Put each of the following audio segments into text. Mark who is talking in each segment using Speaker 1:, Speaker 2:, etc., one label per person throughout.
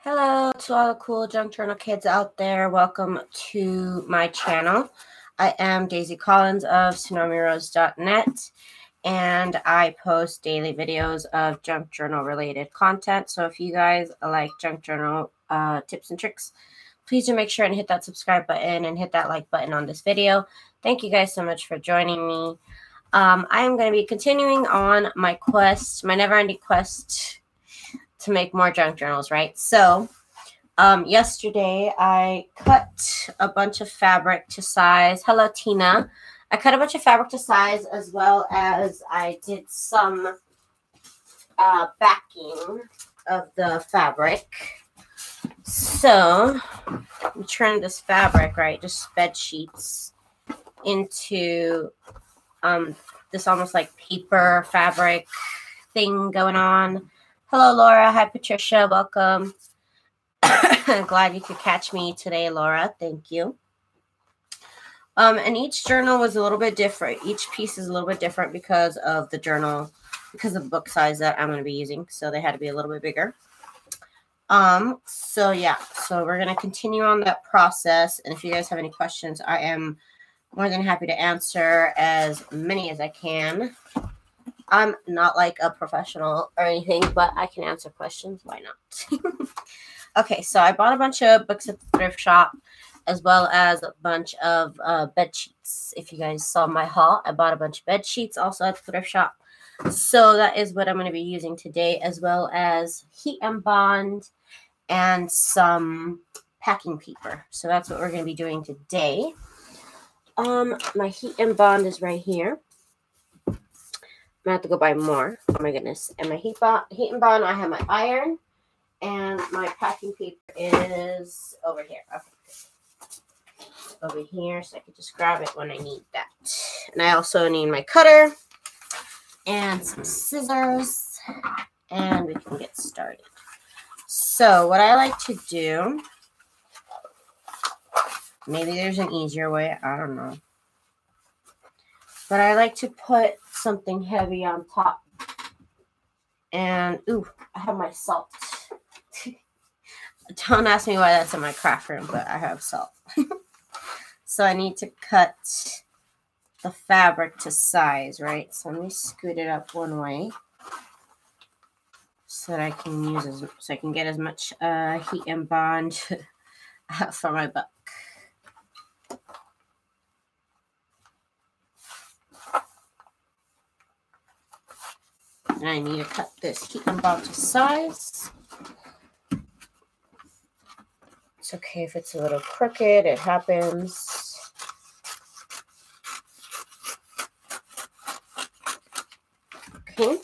Speaker 1: Hello to all the cool junk journal kids out there. Welcome to my channel. I am Daisy Collins of TsunamiRose.net, and I post daily videos of junk journal related content. So if you guys like junk journal tips and tricks, please do make sure and hit that subscribe button and hit that like button on this video. Thank you guys so much for joining me. I am going to be continuing on my quest, my never-ending quest to make more junk journals, right? So yesterday I cut a bunch of fabric to size. Hello, Tina. I cut a bunch of fabric to size, as well as I did some backing of the fabric. So we turned this fabric, right, just bed sheets, into this almost like paper fabric thing going on. Hello, Laura. Hi, Patricia. Welcome. Glad you could catch me today, Laura. Thank you. And each journal was a little bit different. Each piece is a little bit different because of the journal, because of the book size that I'm going to be using. So they had to be a little bit bigger. So yeah, so we're going to continue on that process. And if you guys have any questions, I am more than happy to answer as many as I can. I'm not like a professional or anything, but I can answer questions. Why not? Okay, so I bought a bunch of books at the thrift shop, as well as a bunch of bed sheets. If you guys saw my haul, I bought a bunch of bed sheets also at the thrift shop. So that is what I'm going to be using today, as well as heat and bond and some packing paper. So that's what we're going to be doing today. My heat and bond is right here. I'm going to have to go buy more. Oh my goodness. And my heat and bond, I have my iron. And my packing paper is over here. Okay. Over here, so I can just grab it when I need that. And I also need my cutter and some scissors. And we can get started. So what I like to do, maybe there's an easier way, I don't know. But I like to put something heavy on top. And, ooh, I have my salt. Don't ask me why that's in my craft room, but I have salt. So I need to cut the fabric to size, right? So let me scoot it up one way so that I can get as much heat and bond for my book. And I need to cut this heat and bond to size. It's okay if it's a little crooked, it happens. Okay.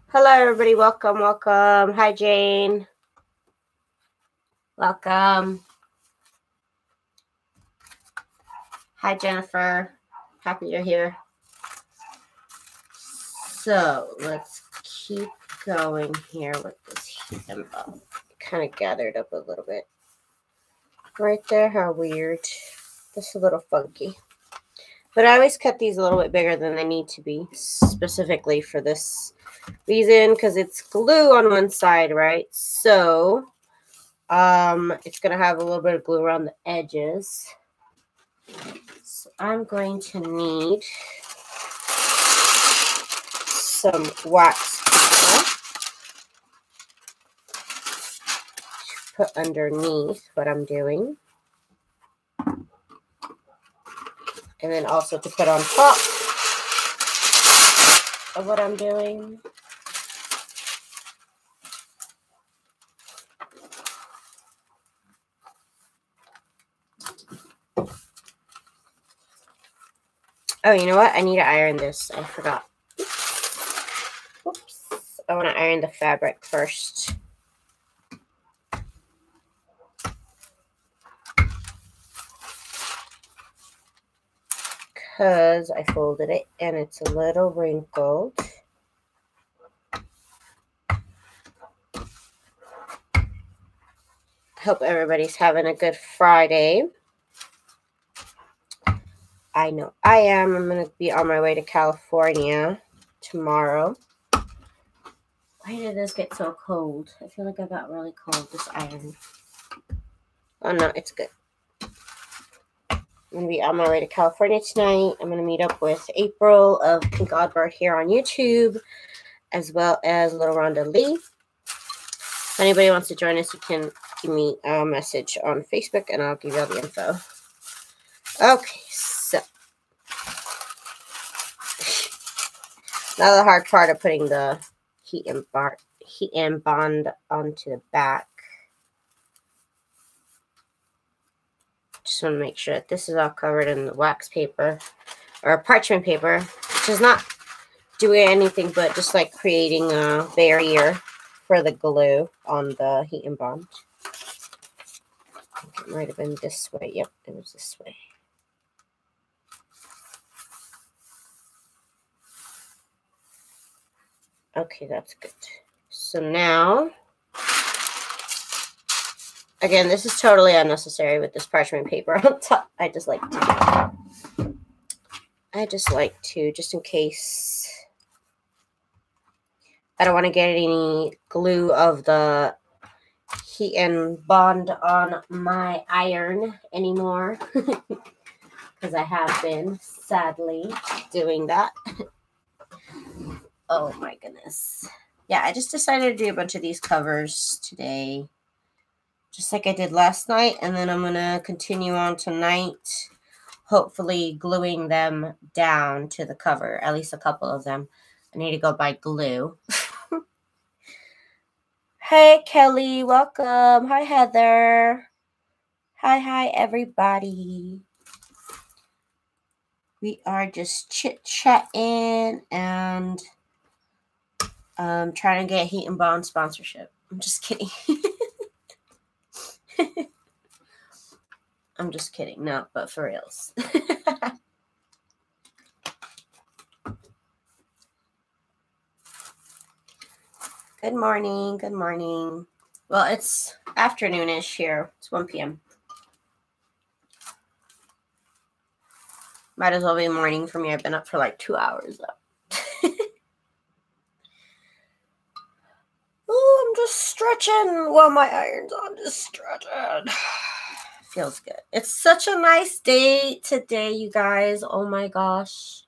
Speaker 1: Hello, everybody. Welcome, welcome. Hi, Jane. Welcome. Hi, Jennifer. Happy you're here. So let's keep going here with this heat and bond. Kind of gathered up a little bit right there. How weird. Just a little funky. But I always cut these a little bit bigger than they need to be, specifically for this reason, because it's glue on one side, right? So it's going to have a little bit of glue around the edges. So I'm going to need some wax paper to put underneath what I'm doing. And then also to put on top of what I'm doing. Oh, you know what? I need to iron this. I forgot. Oops. I want to iron the fabric first. Because I folded it and it's a little wrinkled. Hope everybody's having a good Friday. I know I am. I'm going to be on my way to California tomorrow. Why did this get so cold? I feel like I got really cold, this iron. Oh no, it's good. I'm going to be on my way to California tonight. I'm going to meet up with April of Pink Oddbird here on YouTube, as well as Little Rhonda Lee. If anybody wants to join us, you can give me a message on Facebook, and I'll give you all the info. Okay, so now the hard part of putting the heat and bond onto the back. Just want to make sure that this is all covered in the wax paper or parchment paper, which is not doing anything but just like creating a barrier for the glue on the heat and bond. I think it might have been this way. Yep, it was this way. Okay, that's good. So now, again, this is totally unnecessary with this parchment paper on top. I just like to, just in case. I don't want to get any glue of the heat and bond on my iron anymore. Because I have been, sadly, doing that. Oh my goodness. Yeah, I just decided to do a bunch of these covers today, just like I did last night, and then I'm going to continue on tonight, hopefully gluing them down to the cover, at least a couple of them. I need to go buy glue. Hey, Kelly, welcome. Hi, Heather. Hi, everybody. We are just chit-chatting and trying to get Heat and Bond sponsorship. I'm just kidding. I'm just kidding. No, but for reals. Good morning. Good morning. Well, it's afternoonish here. It's 1 p.m. Might as well be morning for me. I've been up for like 2 hours though. Oh, I'm just stretching while my iron's on. Just stretching. Feels good. It's such a nice day today, you guys. Oh my gosh.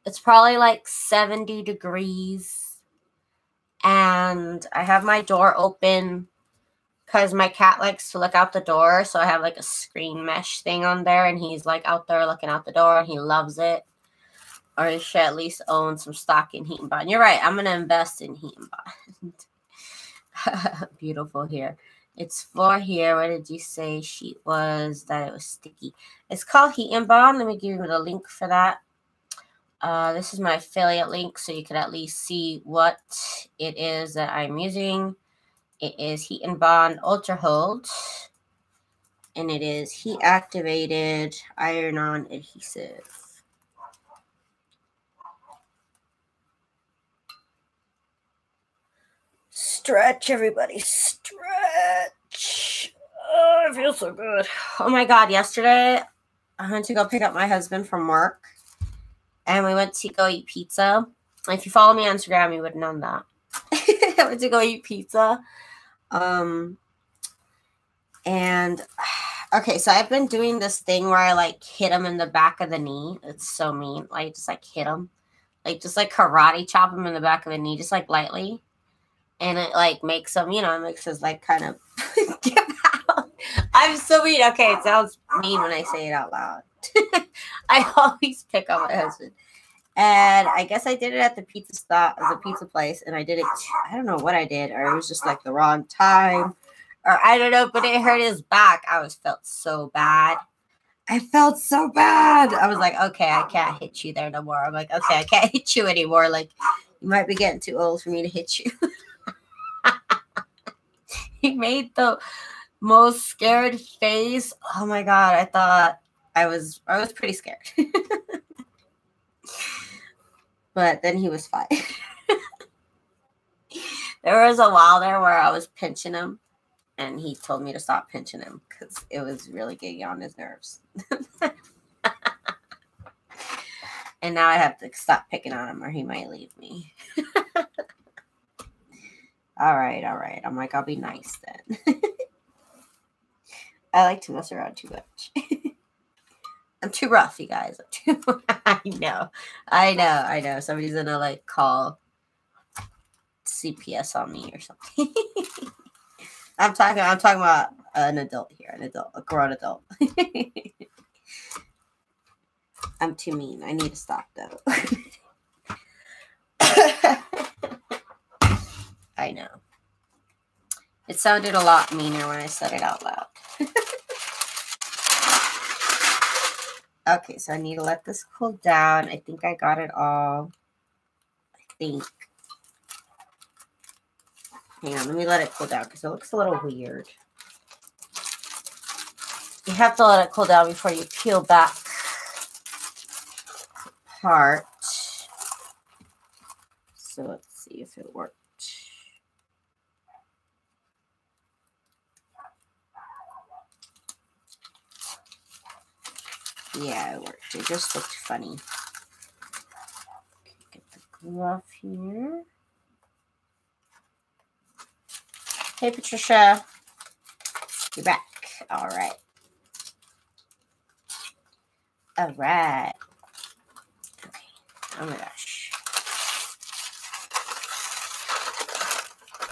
Speaker 1: It's probably like 70 degrees. And I have my door open because my cat likes to look out the door. So I have like a screen mesh thing on there. And he's like out there looking out the door. And he loves it. Or he should at least own some stock in Heat and Bond. You're right. I'm going to invest in Heat and Bond. Beautiful here. It's for here. What did you say sheet was? That it was sticky. It's called Heat and Bond. Let me give you the link for that. This is my affiliate link, so you can at least see what it is that I'm using. It is Heat and Bond Ultra Hold, and it is heat activated iron-on adhesive. Stretch, everybody, stretch. Oh, I feel so good. Oh my God, yesterday I went to go pick up my husband from work, and we went to go eat pizza. If you follow me on Instagram, you would have known that. I went to go eat pizza. And okay, so I've been doing this thing where I like hit him in the back of the knee. It's so mean. Like just like hit him. Like just like karate chop him in the back of the knee, just like lightly. And it like makes him, it makes his like kind of get out. I'm so mean. Okay, it sounds mean when I say it out loud. I always pick on my husband. And I guess I did it at the pizza place, and I did it. I don't know what I did, or it was just like the wrong time, or I don't know. But it hurt his back. I felt so bad. I felt so bad. I was like, okay, I can't hit you there no more. I'm like, okay, I can't hit you anymore. Like, you might be getting too old for me to hit you. He made the most scared face. Oh my God, I thought I was pretty scared. But then he was fine. There was a while there where I was pinching him, and he told me to stop pinching him because it was really getting on his nerves. And now I have to stop picking on him or he might leave me. All right. I'm like, I'll be nice then. I like to mess around too much. I'm too rough, you guys. I know. Somebody's gonna like call CPS on me or something. I'm talking about an adult here, a grown adult. I'm too mean. I need to stop though. I know. It sounded a lot meaner when I said it out loud. Okay, so I need to let this cool down. I think I got it all. Hang on, let me let it cool down because it looks a little weird. You have to let it cool down before you peel back part. So let's see if it worked. Yeah, it worked. It just looked funny. Okay, get the glue off here. Hey, Patricia. You're back. All right. All right. Okay. Oh my gosh.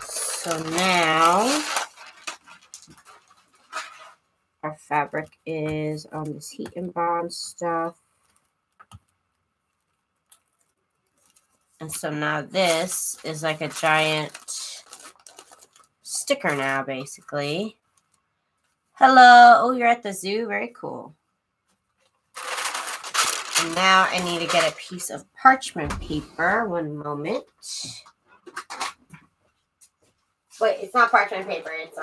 Speaker 1: So now our fabric is on this heat and bond stuff. And so now this is like a giant sticker now, basically. Hello. Oh, you're at the zoo. Very cool. And now I need to get a piece of parchment paper. One moment. Wait, it's not parchment paper. It's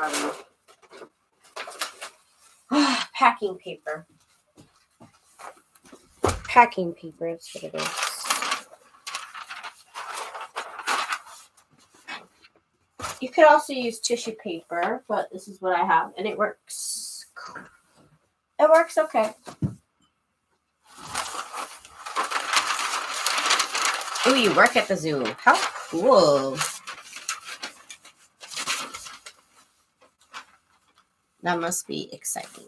Speaker 1: packing paper. Packing paper, that's what it is. You could also use tissue paper, but this is what I have, and it works. It works okay. Oh, you work at the zoo. How cool. That must be exciting.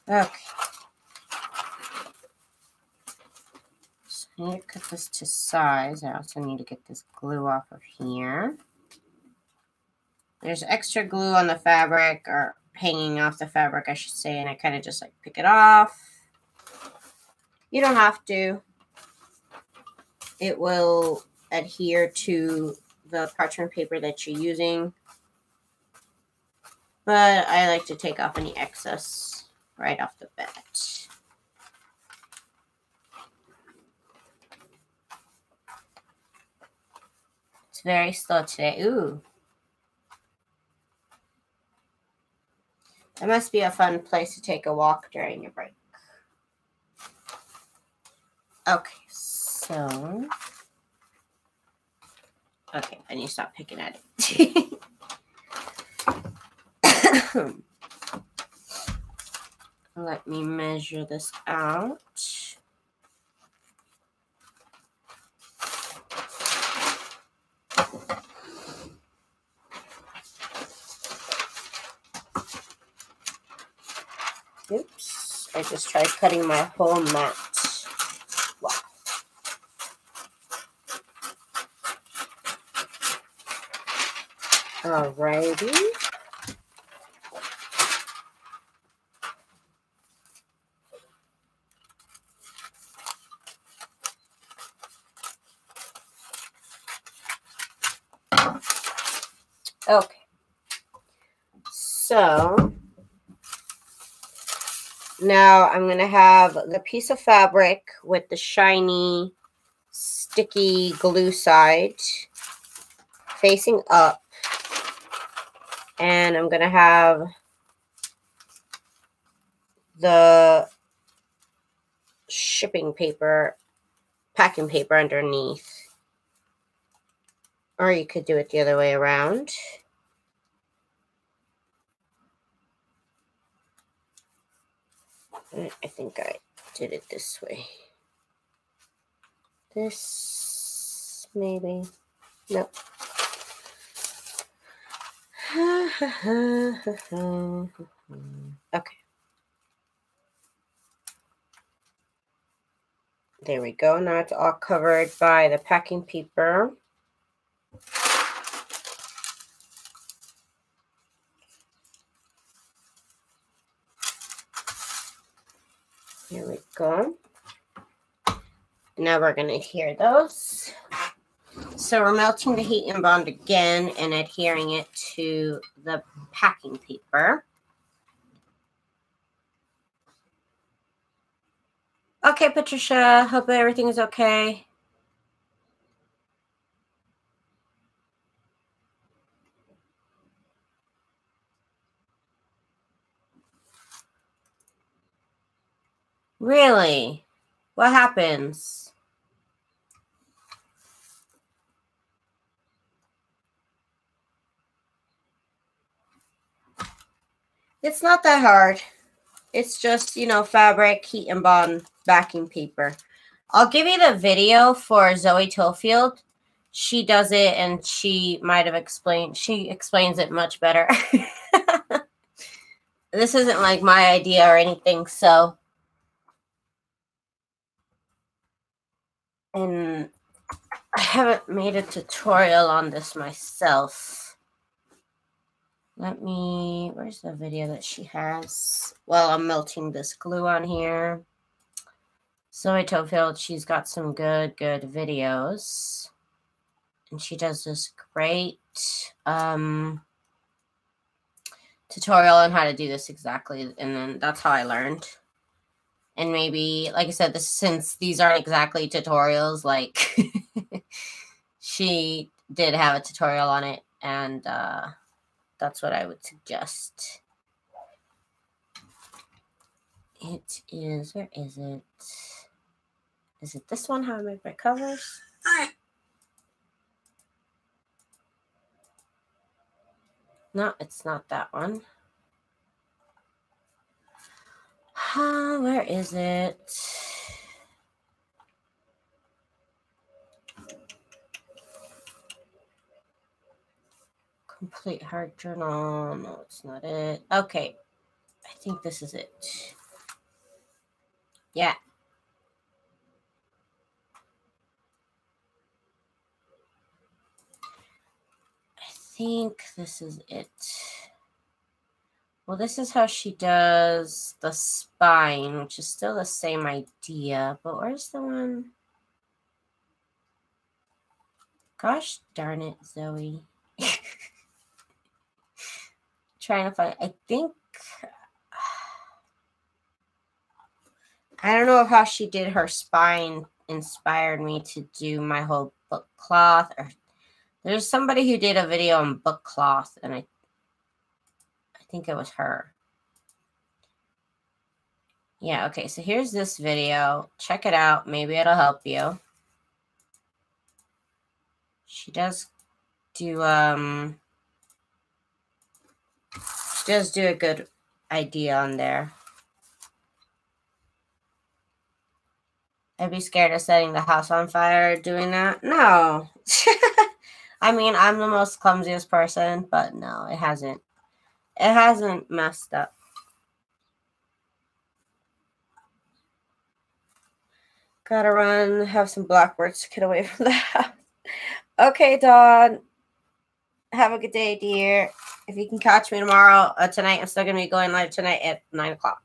Speaker 1: Okay. So I need to cut this to size. I also need to get this glue off of here. There's extra glue on the fabric, or hanging off the fabric, I should say, and I kind of just like pick it off. You don't have to. It will adhere to the parchment paper that you're using. But I like to take off any excess right off the bat. It's very slow today. Ooh. That must be a fun place to take a walk during your break. Okay, so... Okay, I need to stop picking at it. Let me measure this out. Oops, I just tried cutting my whole mat. Wow. Alrighty. Okay. So now I'm going to have the piece of fabric with the shiny, sticky glue side facing up. And I'm going to have the shipping paper, packing paper underneath. Or you could do it the other way around. I think I did it this way. This. maybe. Nope. Okay. There we go. Now it's all covered by the packing paper. Here we go. Now we're going to adhere those. So we're melting the heat and bond again and adhering it to the packing paper. Okay, Patricia, hope everything is okay. Really? What happens? It's not that hard. It's just, you know, fabric, heat and bond, backing paper. I'll give you the video for Zoe Tillfield. She does it and she might have explained, she explains it much better. This isn't like my idea or anything, so. And I haven't made a tutorial on this myself. Let me, where's the video that she has? Well, I'm melting this glue on here. Zoe Tillfield, she's got some good videos. And she does this great tutorial on how to do this exactly. And then that's how I learned. And maybe, like I said, since these aren't exactly tutorials, like she did have a tutorial on it. And that's what I would suggest. It is, where is it? Is it this one, how I make my covers? No, it's not that one. Where is it? Complete hard journal. No, it's not it. Okay. I think this is it. Yeah. I think this is it. Well, this is how she does the spine, which is still the same idea. But where's the one? Gosh darn it, Zoe. Trying to find, I think, I don't know if how she did her spine inspired me to do my whole book cloth. Or there's somebody who did a video on book cloth, and I think it was her. Yeah, okay, so here's this video. Check it out. Maybe it'll help you. She does do a good idea on there. I'd be scared of setting the house on fire doing that. No. I mean, I'm the most clumsiest person, but no, it hasn't. It hasn't messed up. Gotta run, have some blackbirds to get away from the house. Okay, Dawn. Have a good day, dear. If you can catch me tomorrow, tonight, I'm still going to be going live tonight at 9 o'clock.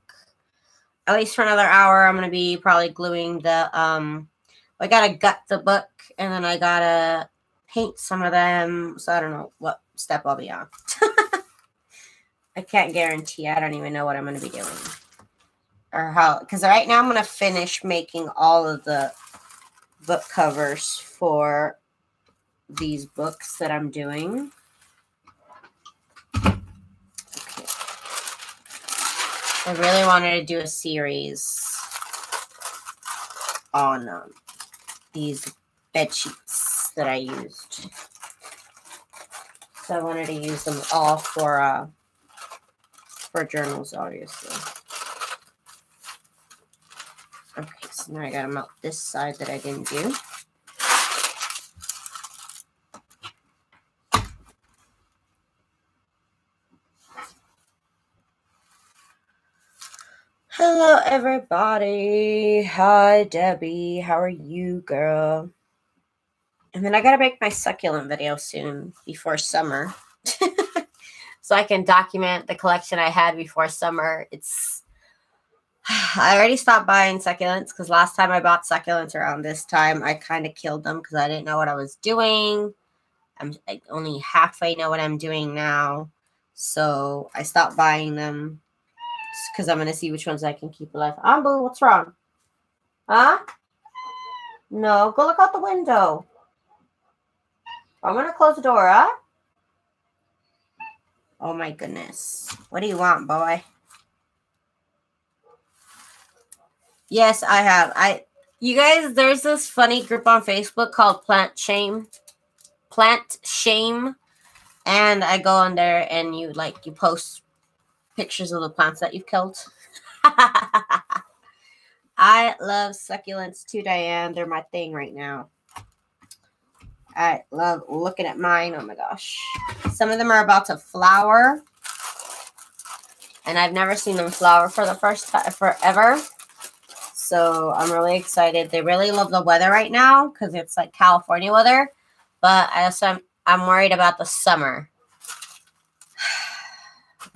Speaker 1: At least for another hour, I'm going to be probably gluing the, I got to gut the book, and then I got to paint some of them. So I don't know what step I'll be on. I can't guarantee. I don't even know what I'm going to be doing. Or how, because right now I'm going to finish making all of the book covers for these books that I'm doing. Okay. I really wanted to do a series on these bed sheets that I used. So I wanted to use them all for journals, obviously. Okay, so now I gotta melt this side that I didn't do. everybody. Hi, Debbie. How are you, girl? And then I gotta make my succulent video soon before summer. So I can document the collection I had before summer. I already stopped buying succulents because last time I bought succulents around this time, I kind of killed them because I didn't know what I was doing. I only halfway know what I'm doing now. So I stopped buying them because I'm going to see which ones I can keep alive. Ambu, what's wrong? Huh? No, go look out the window. I'm going to close the door, huh? Oh my goodness. What do you want, boy? Yes, I have. You guys, there's this funny group on Facebook called Plant Shame. And I go on there and you post pictures of the plants that you've killed. I love succulents too, Diane. They're my thing right now. I love looking at mine. Oh my gosh. Some of them are about to flower. And I've never seen them flower for the first time forever. So I'm really excited. They really love the weather right now because it's like California weather. But I'm worried about the summer.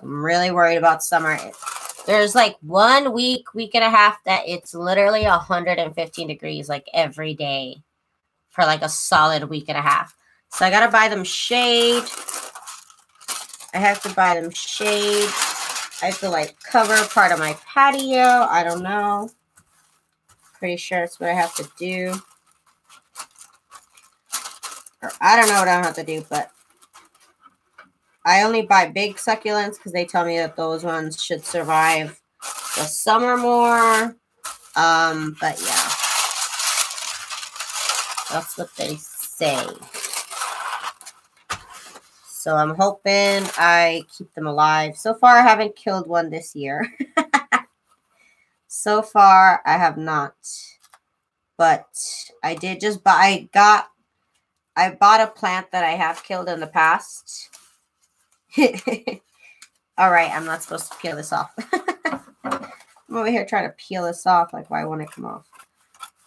Speaker 1: I'm really worried about summer. There's like 1 week and a half that it's literally 115 degrees like every day for like a solid week and a half. So I got to buy them shade. I have to buy them shade. I have to like cover part of my patio. I don't know. Pretty sure that's what I have to do. Or I don't know what I have to do, but I only buy big succulents because they tell me that those ones should survive the summer more. But yeah, that's what they say. So I'm hoping I keep them alive. So far, I haven't killed one this year. So far, I have not. But I did just buy. I bought a plant that I have killed in the past. All right, I'm not supposed to peel this off. I'm over here trying to peel this off. Like, why won't it come off?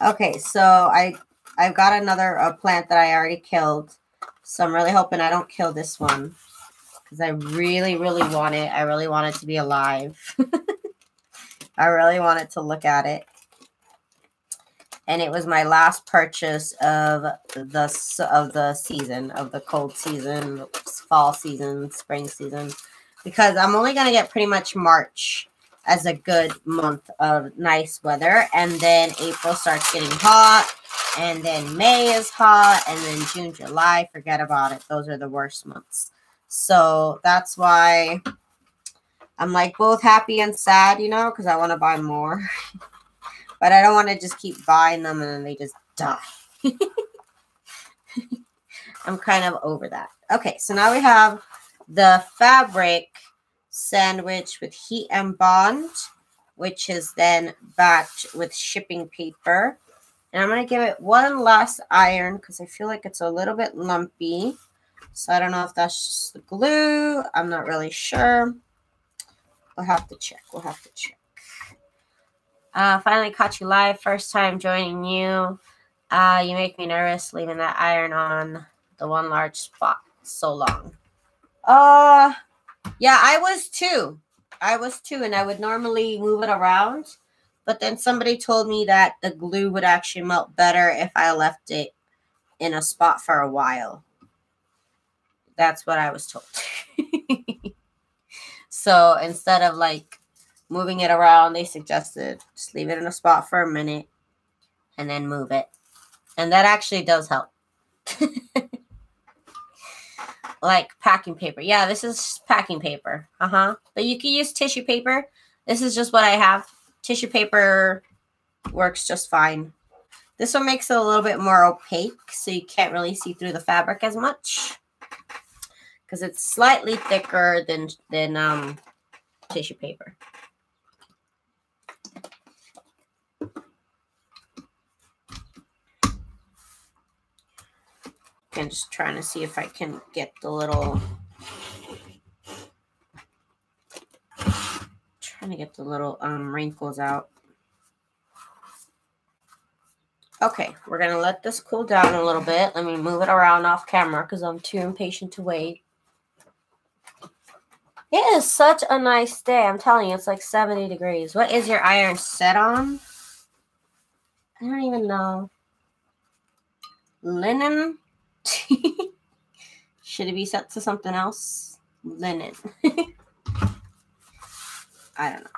Speaker 1: Okay, so I've got another plant that I already killed. So I'm really hoping I don't kill this one because I really, really want it. I really want it to be alive. I really wanted to look at it. And it was my last purchase of the season, of the cold season, fall season, spring season. Because I'm only going to get pretty much March as a good month of nice weather. And then April starts getting hot. And then May is hot. And then June, July, forget about it. Those are the worst months. So that's why I'm like both happy and sad, you know, because I want to buy more. But I don't want to just keep buying them and then they just die. I'm kind of over that. Okay, so now we have the fabric sandwich with heat and bond, which is then backed with shipping paper. And I'm going to give it one last iron because I feel like it's a little bit lumpy. So I don't know if that's just the glue. I'm not really sure. We'll have to check. We'll have to check. Finally caught you live. First time joining you. You make me nervous leaving that iron on the one large spot so long. Yeah, I was too. And I would normally move it around. But then somebody told me that the glue would actually melt better if I left it in a spot for a while. That's what I was told. So instead of like moving it around, they suggested just leave it in a spot for a minute and then move it. And that actually does help. Like packing paper. Yeah, this is packing paper. But you can use tissue paper. This is just what I have. Tissue paper works just fine. This one makes it a little bit more opaque, so you can't really see through the fabric as much. Because it's slightly thicker than tissue paper. I'm just trying to see if I can get the little... wrinkles out. Okay, we're going to let this cool down a little bit. Let me move it around off camera because I'm too impatient to wait. It is such a nice day. I'm telling you, it's like 70 degrees. What is your iron set on? I don't even know. Linen? Should it be set to something else? Linen. I don't know.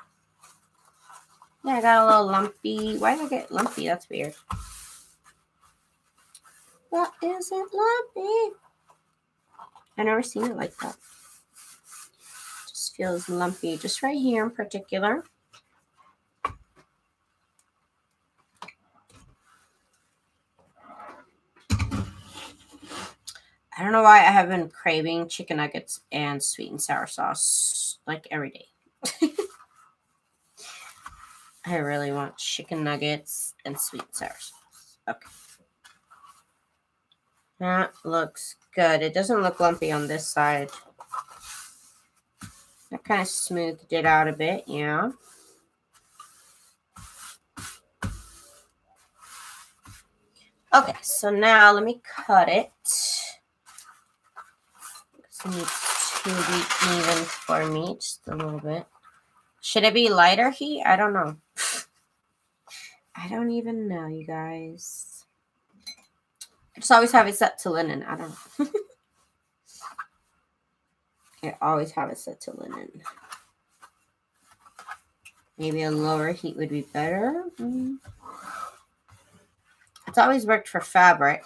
Speaker 1: Yeah, I got a little lumpy. Why did I get lumpy? That's weird. What is it lumpy? I've never seen it like that. Just feels lumpy. Just right here in particular. I don't know why I have been craving chicken nuggets and sweet and sour sauce like every day. I really want chicken nuggets and sweet and sour sauce. Okay. That looks good. It doesn't look lumpy on this side. I kind of smoothed it out a bit, yeah. Okay, so now let me cut it. It needs to be even for me, just a little bit. Should it be lighter heat? I don't know. I don't even know, you guys. I just always have it set to linen. I don't know. I always have it set to linen. Maybe a lower heat would be better. It's always worked for fabric.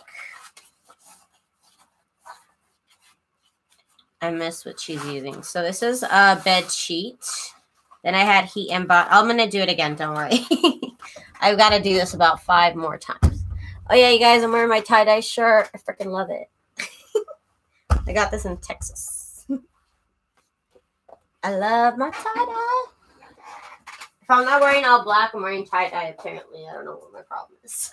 Speaker 1: I miss what she's using. So this is a bed sheet. Then I had heat and bond. I'm going to do it again. Don't worry. I've got to do this about 5 more times. Oh, yeah, you guys, I'm wearing my tie-dye shirt. I freaking love it. I got this in Texas. I love my tie-dye. If I'm not wearing all black, I'm wearing tie-dye, apparently. I don't know what my problem is.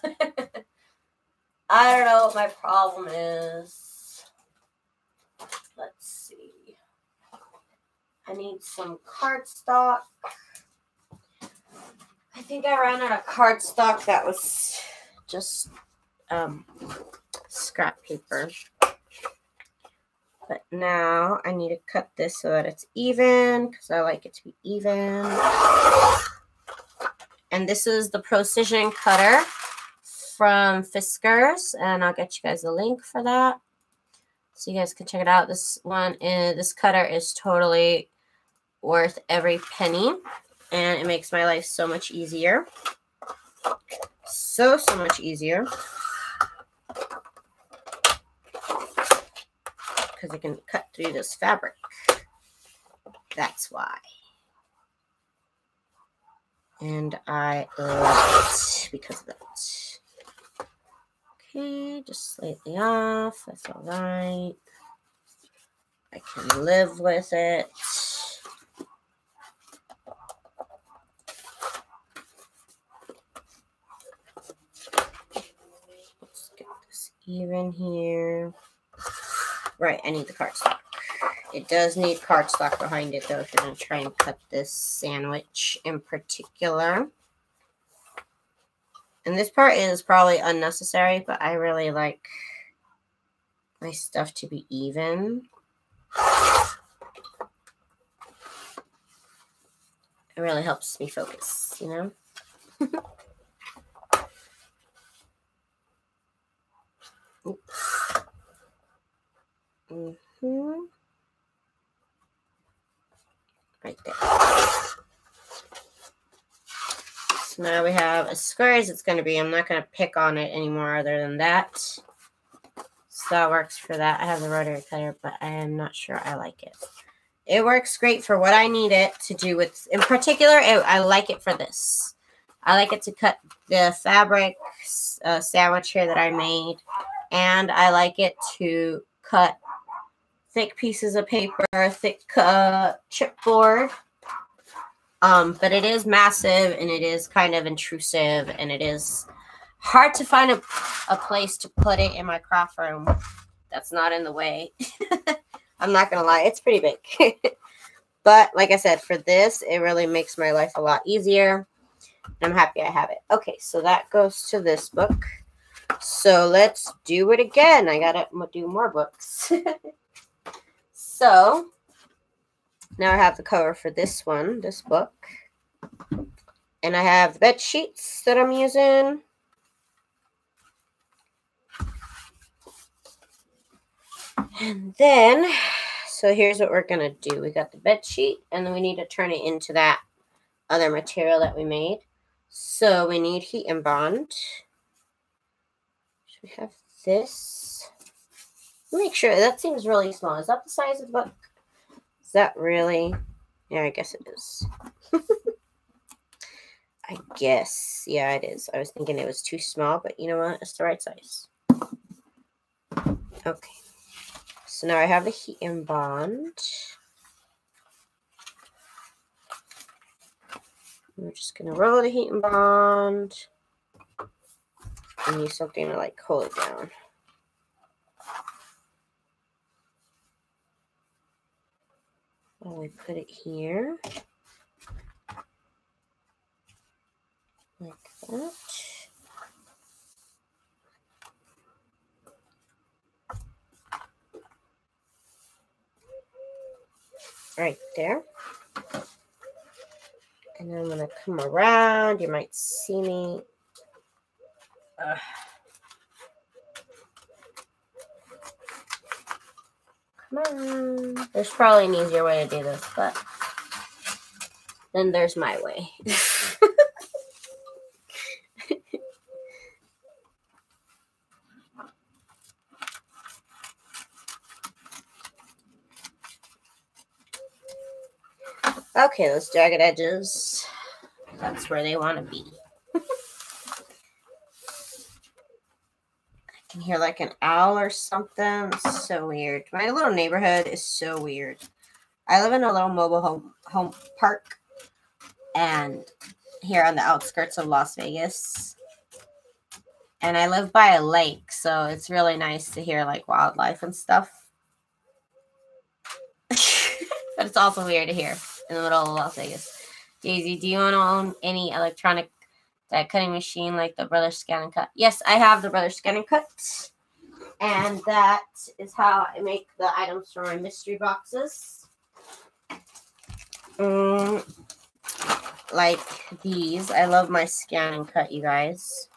Speaker 1: I don't know what my problem is. Let's see. I need some cardstock. I think I ran out of cardstock that was just scrap paper. But now I need to cut this so that it's even because I like it to be even. And this is the Precision Cutter from Fiskars, and I'll get you guys a link for that so you guys can check it out. This cutter is totally worth every penny, and it makes my life so much easier. So much easier. Because I can cut through this fabric. That's why. And I love it because of that. Okay, just slightly off. That's all right. I can live with it. Let's get this even here. Right, I need the cardstock. It does need cardstock behind it, though, if you're going to try and cut this sandwich in particular. And this part is probably unnecessary, but I really like my stuff to be even. It really helps me focus, you know? Right there. So now we have as square as it's going to be. I'm not going to pick on it anymore other than that. So that works for that. I have the rotary cutter, but I am not sure I like it. It works great for what I need it to do with, in particular, I like it for this. I like it to cut the fabric sandwich here that I made. And I like it to cut thick pieces of paper, thick chipboard. But it is massive and it is kind of intrusive and it is hard to find a place to put it in my craft room that's not in the way. I'm not going to lie, it's pretty big. But like I said, for this, it really makes my life a lot easier. I'm happy I have it. Okay, so that goes to this book. So let's do it again. I gotta do more books. So now I have the cover for this one, this book. And I have the bed sheets that I'm using. And then, so here's what we're going to do. We got the bed sheet, and then we need to turn it into that other material that we made. So we need heat and bond. So we have this. Make sure, that seems really small. Is that the size of the book? Is that really? Yeah, I guess it is. I guess. Yeah, it is. I was thinking it was too small, but you know what? It's the right size. Okay. So now I have the heat and bond. We're just going to roll the heat and bond and use something to like hold it down. And we put it here. Like that. Right there. And then I'm going to come around. You might see me. Come on. There's probably an easier way to do this, but then there's my way. Okay, those jagged edges. That's where they want to be. I can hear like an owl or something. It's so weird. My little neighborhood is so weird. I live in a little mobile home park, and here on the outskirts of Las Vegas. And I live by a lake, so it's really nice to hear like wildlife and stuff. But it's also weird to hear in the middle of Las Vegas. Daisy, do you want to own any electronic die cutting machine like the Brothers Scan and Cut? Yes, I have the Brothers Scan and Cut. And that is how I make the items for my mystery boxes. Like these. I love my Scan and Cut, you guys.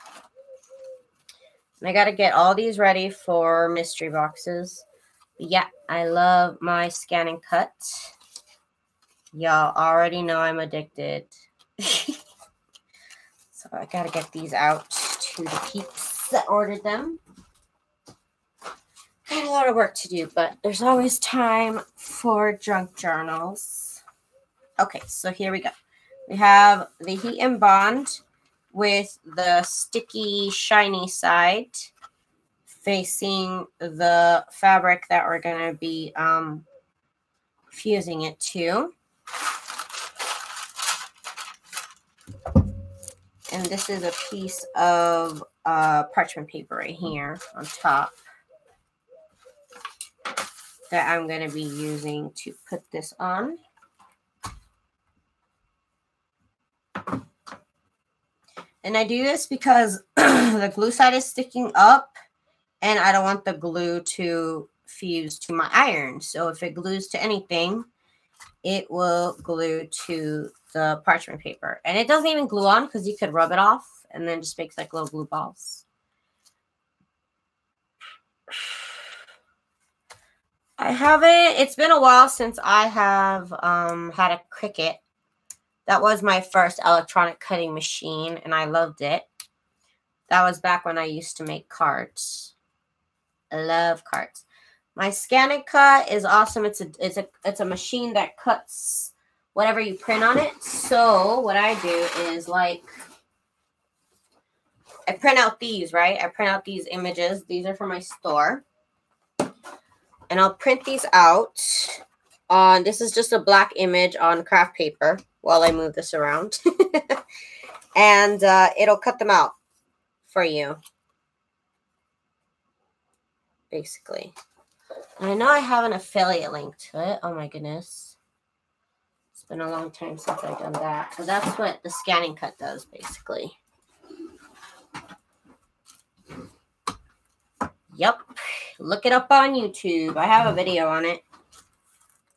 Speaker 1: And I got to get all these ready for mystery boxes. But yeah, I love my Scan and Cut. Y'all already know I'm addicted. So I got to get these out to the peeps that ordered them. I had a lot of work to do, but there's always time for junk journals. Okay, so here we go. We have the heat and bond with the sticky, shiny side facing the fabric that we're going to be fusing it to. And this is a piece of parchment paper right here on top that I'm going to be using to put this on. And I do this because the glue side is sticking up and I don't want the glue to fuse to my iron. So if it glues to anything, it will glue to the parchment paper. And it doesn't even glue on because you could rub it off and then just makes like little glue balls. I haven't, it's been a while since I have had a Cricut. That was my first electronic cutting machine, and I loved it. That was back when I used to make cards. I love cards. My Scan and Cut is awesome. It's a machine that cuts whatever you print on it. So what I do is like I print out these, right? I print out these images. These are for my store. And I'll print these out on, this is just a black image on craft paper while I move this around. And it'll cut them out for you. Basically. And I know I have an affiliate link to it. Oh my goodness. It's been a long time since I've done that. So that's what the scanning cut does, basically. Yep. Look it up on YouTube. I have a video on it.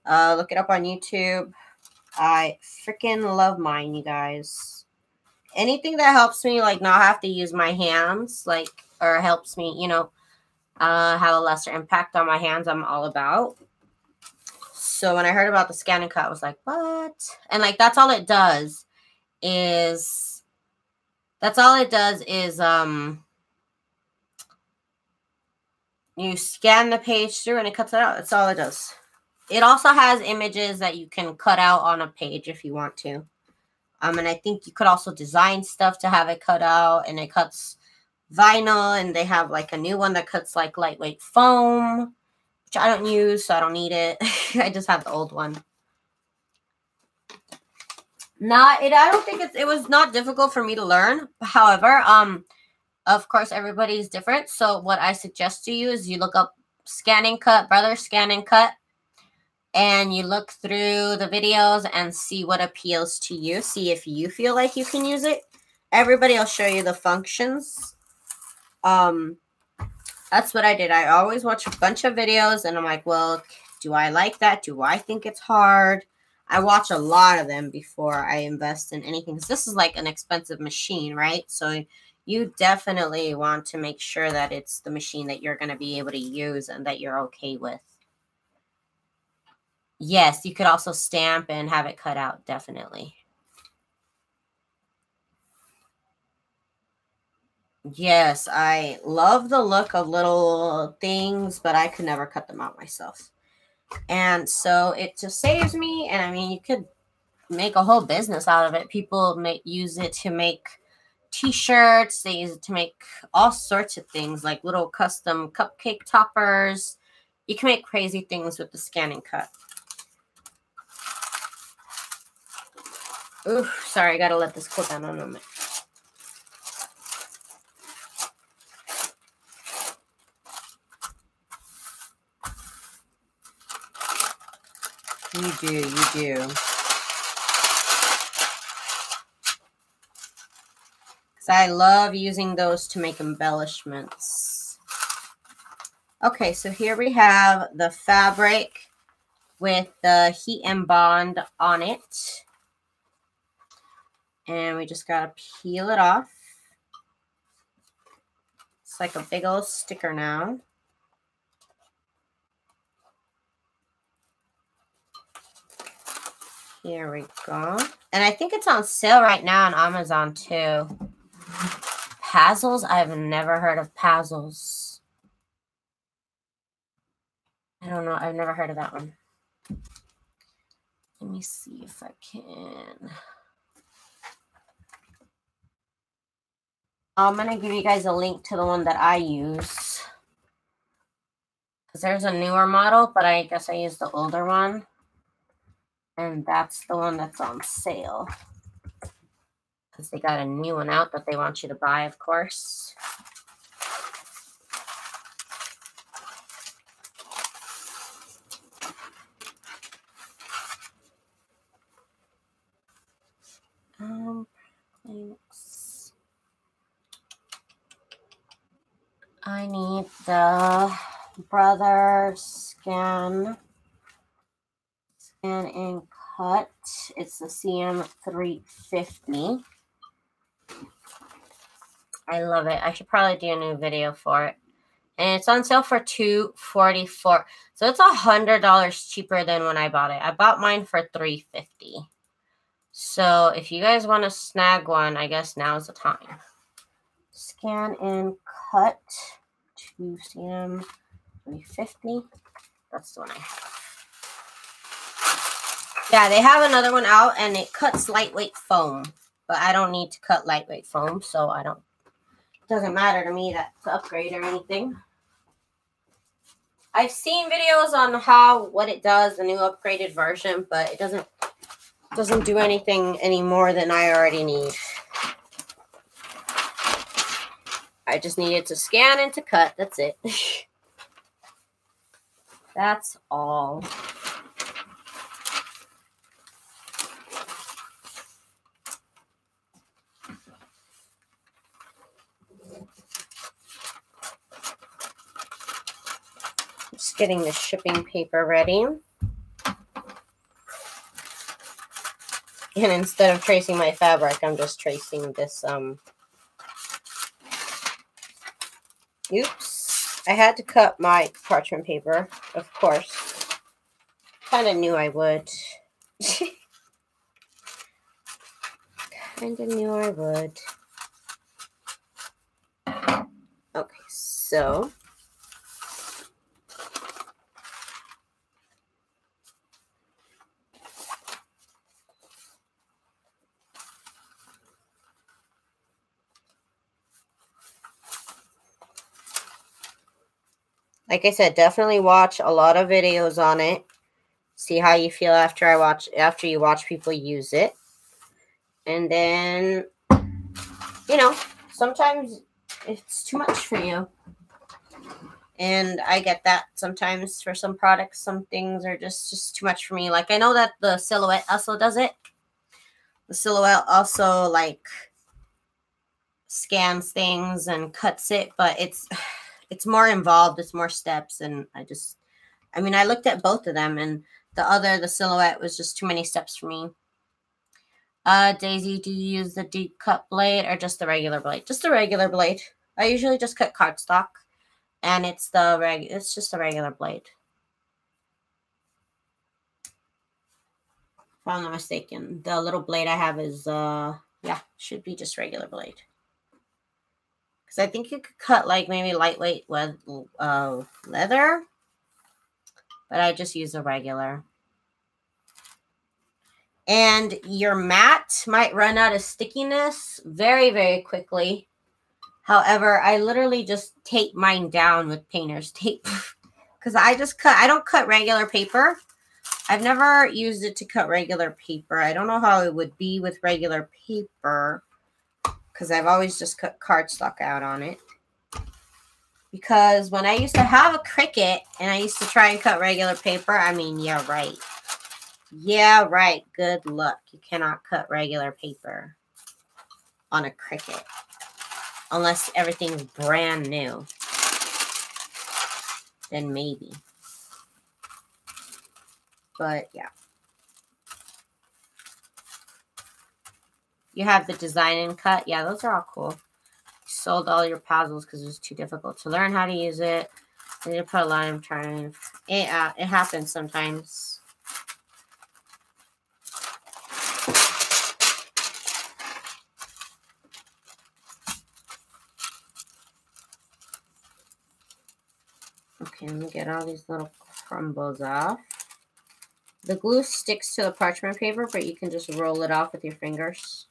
Speaker 1: Look it up on YouTube. I freaking love mine, you guys. Anything that helps me, like, not have to use my hands, like, or helps me, you know, have a lesser impact on my hands, I'm all about. So when I heard about the scan and cut, I was like, what? And, like, that's all it does is you scan the page through and it cuts it out. That's all it does. It also has images that you can cut out on a page if you want to. And I think you could also design stuff to have it cut out, and it cuts vinyl, and they have like a new one that cuts like lightweight foam, which I don't use, so I don't need it. I just have the old one. I don't think it was not difficult for me to learn. However, of course, everybody's different. So what I suggest to you is you look up Scan and Cut, Brother Scan and Cut, and you look through the videos and see what appeals to you. See if you feel like you can use it. Everybody will show you the functions. That's what I did. I always watch a bunch of videos, and I'm like, well, do I like that? Do I think it's hard? I watch a lot of them before I invest in anything, because this is like an expensive machine, right? So you definitely want to make sure that it's the machine that you're going to be able to use and that you're okay with. Yes, you could also stamp and have it cut out, definitely. Yes, I love the look of little things, but I could never cut them out myself. And so it just saves me, and I mean, you could make a whole business out of it. People use it to make t-shirts. They use it to make all sorts of things, like little custom cupcake toppers. You can make crazy things with the Scan and Cut. Ooh, sorry, I gotta let this cool down a moment. You do. Because I love using those to make embellishments. Okay, so here we have the fabric with the heat and bond on it. And we just gotta peel it off. It's like a big old sticker now. Here we go. And I think it's on sale right now on Amazon too. Pazzles? I've never heard of Pazzles. I don't know. I've never heard of that one. Let me see if I can. I'm going to give you guys a link to the one that I use. Because there's a newer model, but I guess I used the older one. And that's the one that's on sale. Because they got a new one out that they want you to buy, of course. Thanks. I need the Brother Scan and Cut. It's the CM350. I love it. I should probably do a new video for it. And it's on sale for $244. So it's $100 cheaper than when I bought it. I bought mine for $350. So if you guys want to snag one, I guess now's the time. Scan and Cut to CM350. That's the one I have. Yeah, they have another one out, and it cuts lightweight foam. But I don't need to cut lightweight foam, so it doesn't matter to me that's an upgrade or anything. I've seen videos on what it does, the new upgraded version, but it doesn't do anything any more than I already need. I just needed to scan and to cut. That's it. That's all. Just getting the shipping paper ready. And instead of tracing my fabric, I'm just tracing this, oops. I had to cut my parchment paper, of course. Kind of knew I would. Kind of knew I would. Okay, so like I said, definitely watch a lot of videos on it. See how you feel after you watch people use it. And then, you know, sometimes it's too much for you. And I get that sometimes for some products, some things are just too much for me. Like I know that the Silhouette also does it. The Silhouette also like scans things and cuts it, but it's more involved. It's more steps. And I mean, I looked at both of them, and the Silhouette was just too many steps for me. Daisy, do you use the deep cut blade or just the regular blade? Just the regular blade. I usually just cut cardstock, and it's just a regular blade. If I'm not mistaken, the little blade I have is yeah, should be just regular blade. Because I think you could cut like maybe lightweight with leather, but I just use a regular. And your mat might run out of stickiness very, very quickly. However, I literally just tape mine down with painter's tape. Because I don't cut regular paper. I've never used it to cut regular paper. I don't know how it would be with regular paper. Because I've always just cut cardstock out on it. Because when I used to have a Cricut and I used to try and cut regular paper, I mean, yeah, right. Yeah, right. Good luck. You cannot cut regular paper on a Cricut. Unless everything's brand new. Then maybe. But, yeah. You have the design and cut. Yeah, those are all cool. Sold all your puzzles because it was too difficult to learn how to use it. I need to put a line of trying. It happens sometimes. Okay, let me get all these little crumbles off. The glue sticks to the parchment paper, but you can just roll it off with your fingers.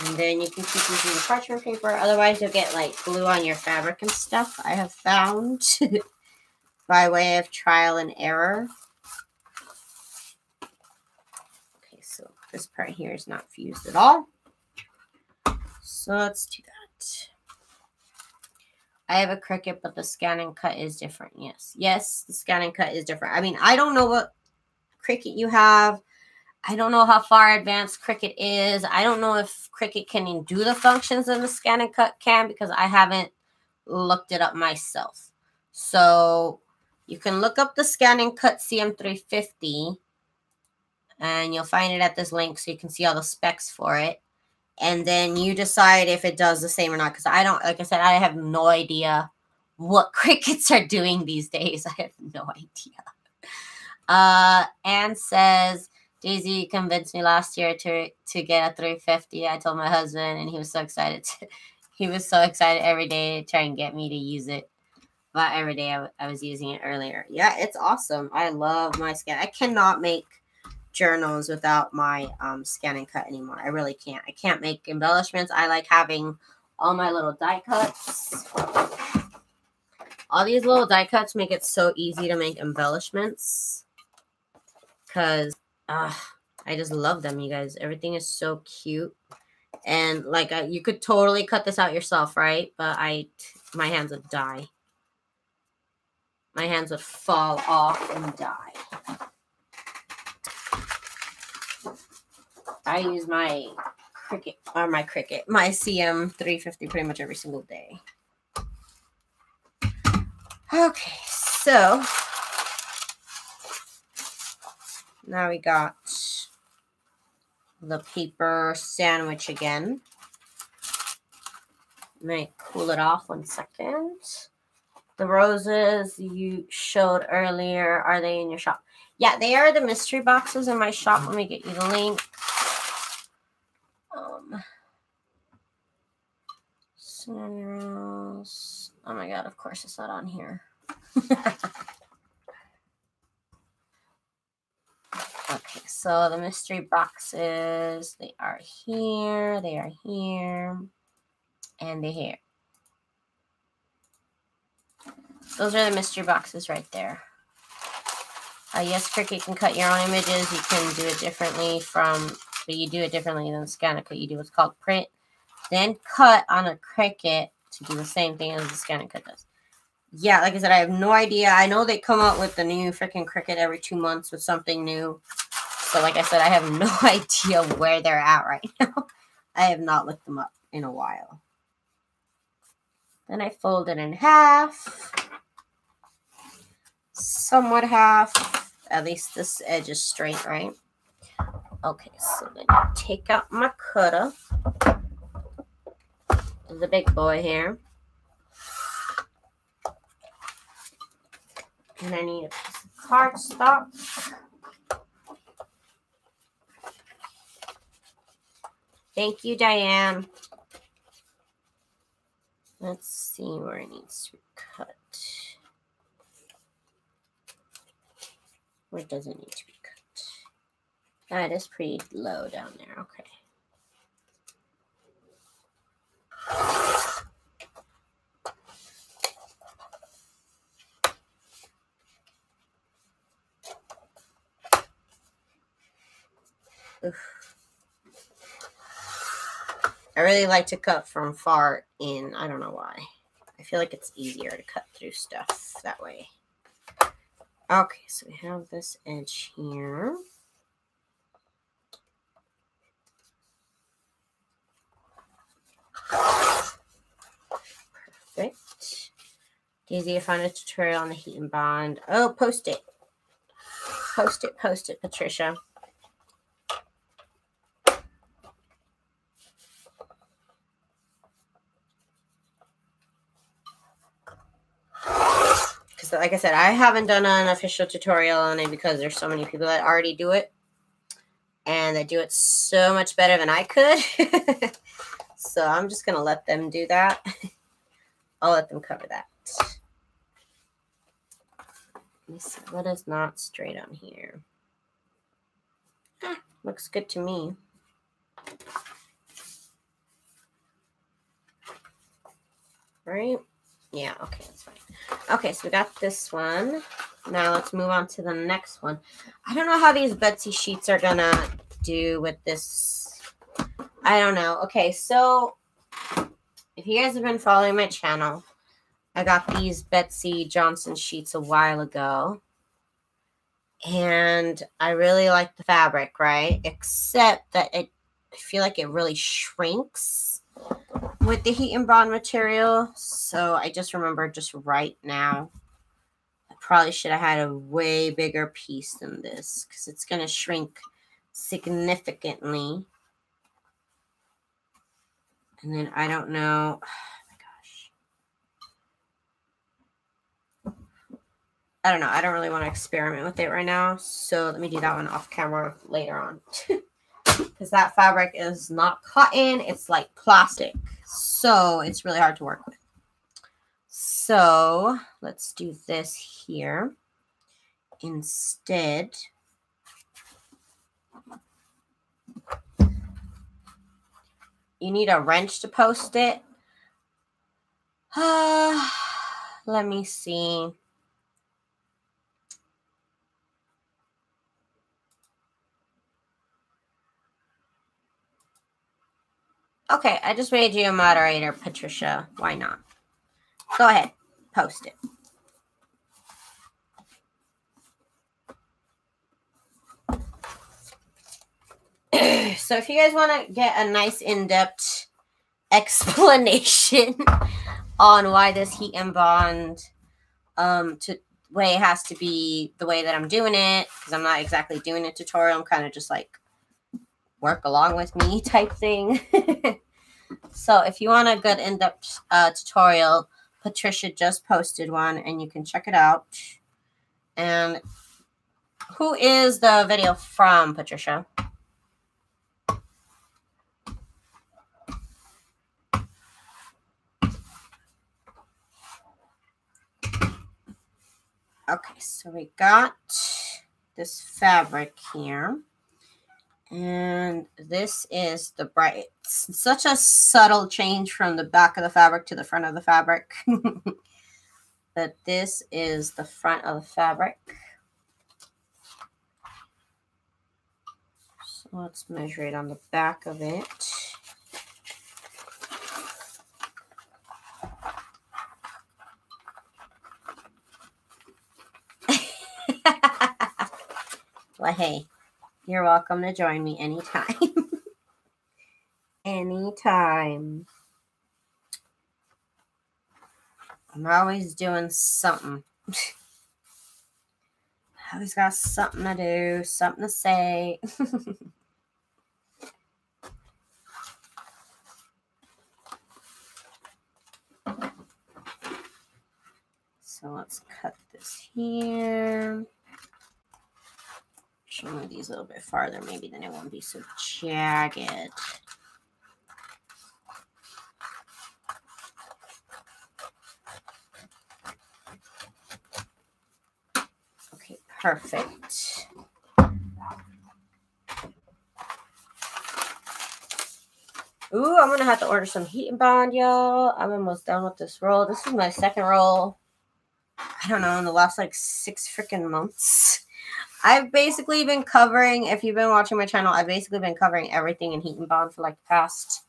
Speaker 1: And then you can keep using the parchment paper. Otherwise, you'll get like glue on your fabric and stuff. I have found by way of trial and error. Okay, so this part here is not fused at all. So let's do that. I have a Cricut, but the scan and cut is different. Yes. Yes, the scan and cut is different. I mean, I don't know what Cricut you have. I don't know how far advanced Cricut is. I don't know if Cricut can do the functions in the scan and cut can because I haven't looked it up myself. So you can look up the scan and cut CM350 and you'll find it at this link so you can see all the specs for it. And then you decide if it does the same or not. Because I don't, like I said, I have no idea what Cricuts are doing these days. I have no idea. Anne says, Daisy convinced me last year to get a 350. I told my husband, and he was so excited. He was so excited every day to try and get me to use it. But every day I was using it earlier. Yeah, it's awesome. I love my scan. I cannot make journals without my scan and cut anymore. I really can't. I can't make embellishments. I like having all my little die cuts. All these little die cuts make it so easy to make embellishments. Because I just love them, you guys. Everything is so cute. And like you could totally cut this out yourself, right? But my hands would die. My hands would fall off and die. I use my Cricut, or my Cricut, my CM350 pretty much every single day. Okay, so now we got the paper sandwich again. Let me cool it off 1 second. The roses you showed earlier, are they in your shop? Yeah, they are the mystery boxes in my shop. Let me get you the link. TsunamiRose. Oh my god, of course it's not on here. Okay, so the mystery boxes, they are here, and they're here. Those are the mystery boxes right there. Yes, Cricut can cut your own images. You can do it differently but you do it differently than ScanNCut. You do what's called print, then cut on a Cricut to do the same thing as the ScanNCut does. Yeah, like I said, I have no idea. I know they come out with the new freaking Cricut every 2 months with something new. So like I said, I have no idea where they're at right now. I have not looked them up in a while. Then I fold it in half. Somewhat half. At least this edge is straight, right? Okay, so then I take out my cutter. The big boy here. And I need a piece of cardstock. Thank you, Diane. Let's see where it needs to be cut. Where does it need to be cut? That is pretty low down there. Okay. Oof. I really like to cut from far in. I don't know why. I feel like it's easier to cut through stuff that way. Okay, so we have this edge here. Perfect. Daisy, I found a tutorial on the heat and bond. Oh, post it. Post it, Patricia. Because like I said, I haven't done an official tutorial on it because there's so many people that already do it. And they do it so much better than I could. So I'm just going to let them do that. I'll let them cover that. Let me see what is not straight on here. Looks good to me. Right? Yeah, okay, that's fine. Okay, so we got this one. Now let's move on to the next one. I don't know how these Betsy sheets are gonna do with this. I don't know. Okay, so if you guys have been following my channel, I got these Betsy Johnson sheets a while ago. And I really like the fabric, right? Except that I feel like it really shrinks with the heat and bond material. So I just remember just right now, I probably should have had a way bigger piece than this because it's going to shrink significantly. And then I don't know. Oh my gosh. I don't know. I don't really want to experiment with it right now. So let me do that one off camera later on. Because that fabric is not cotton. It's like plastic. So it's really hard to work with. So let's do this here. Instead, you need a wrench to post it. Let me see. Okay, I just made you a moderator, Patricia. Why not? Go ahead. Post it. So if you guys want to get a nice in-depth explanation on why this heat and bond way has to be the way that I'm doing it, because I'm not exactly doing a tutorial, I'm kind of just like work along with me type thing. So if you want a good in-depth tutorial, Patricia just posted one and you can check it out. And who is the video from, Patricia? Okay, so we got this fabric here. And this is the bright. It's such a subtle change from the back of the fabric to the front of the fabric. But this is the front of the fabric. So let's measure it on the back of it. Well, hey, you're welcome to join me anytime. Anytime. I'm always doing something. I always got something to do, something to say. So let's cut this here. Move these a little bit farther, maybe then it won't be so jagged. Okay, perfect. Ooh, I'm gonna have to order some heat and bond, y'all. I'm almost done with this roll. This is my second roll. I don't know, in the last like 6 freaking months. I've basically been covering, if you've been watching my channel, I've basically been covering everything in heat and bond for like the past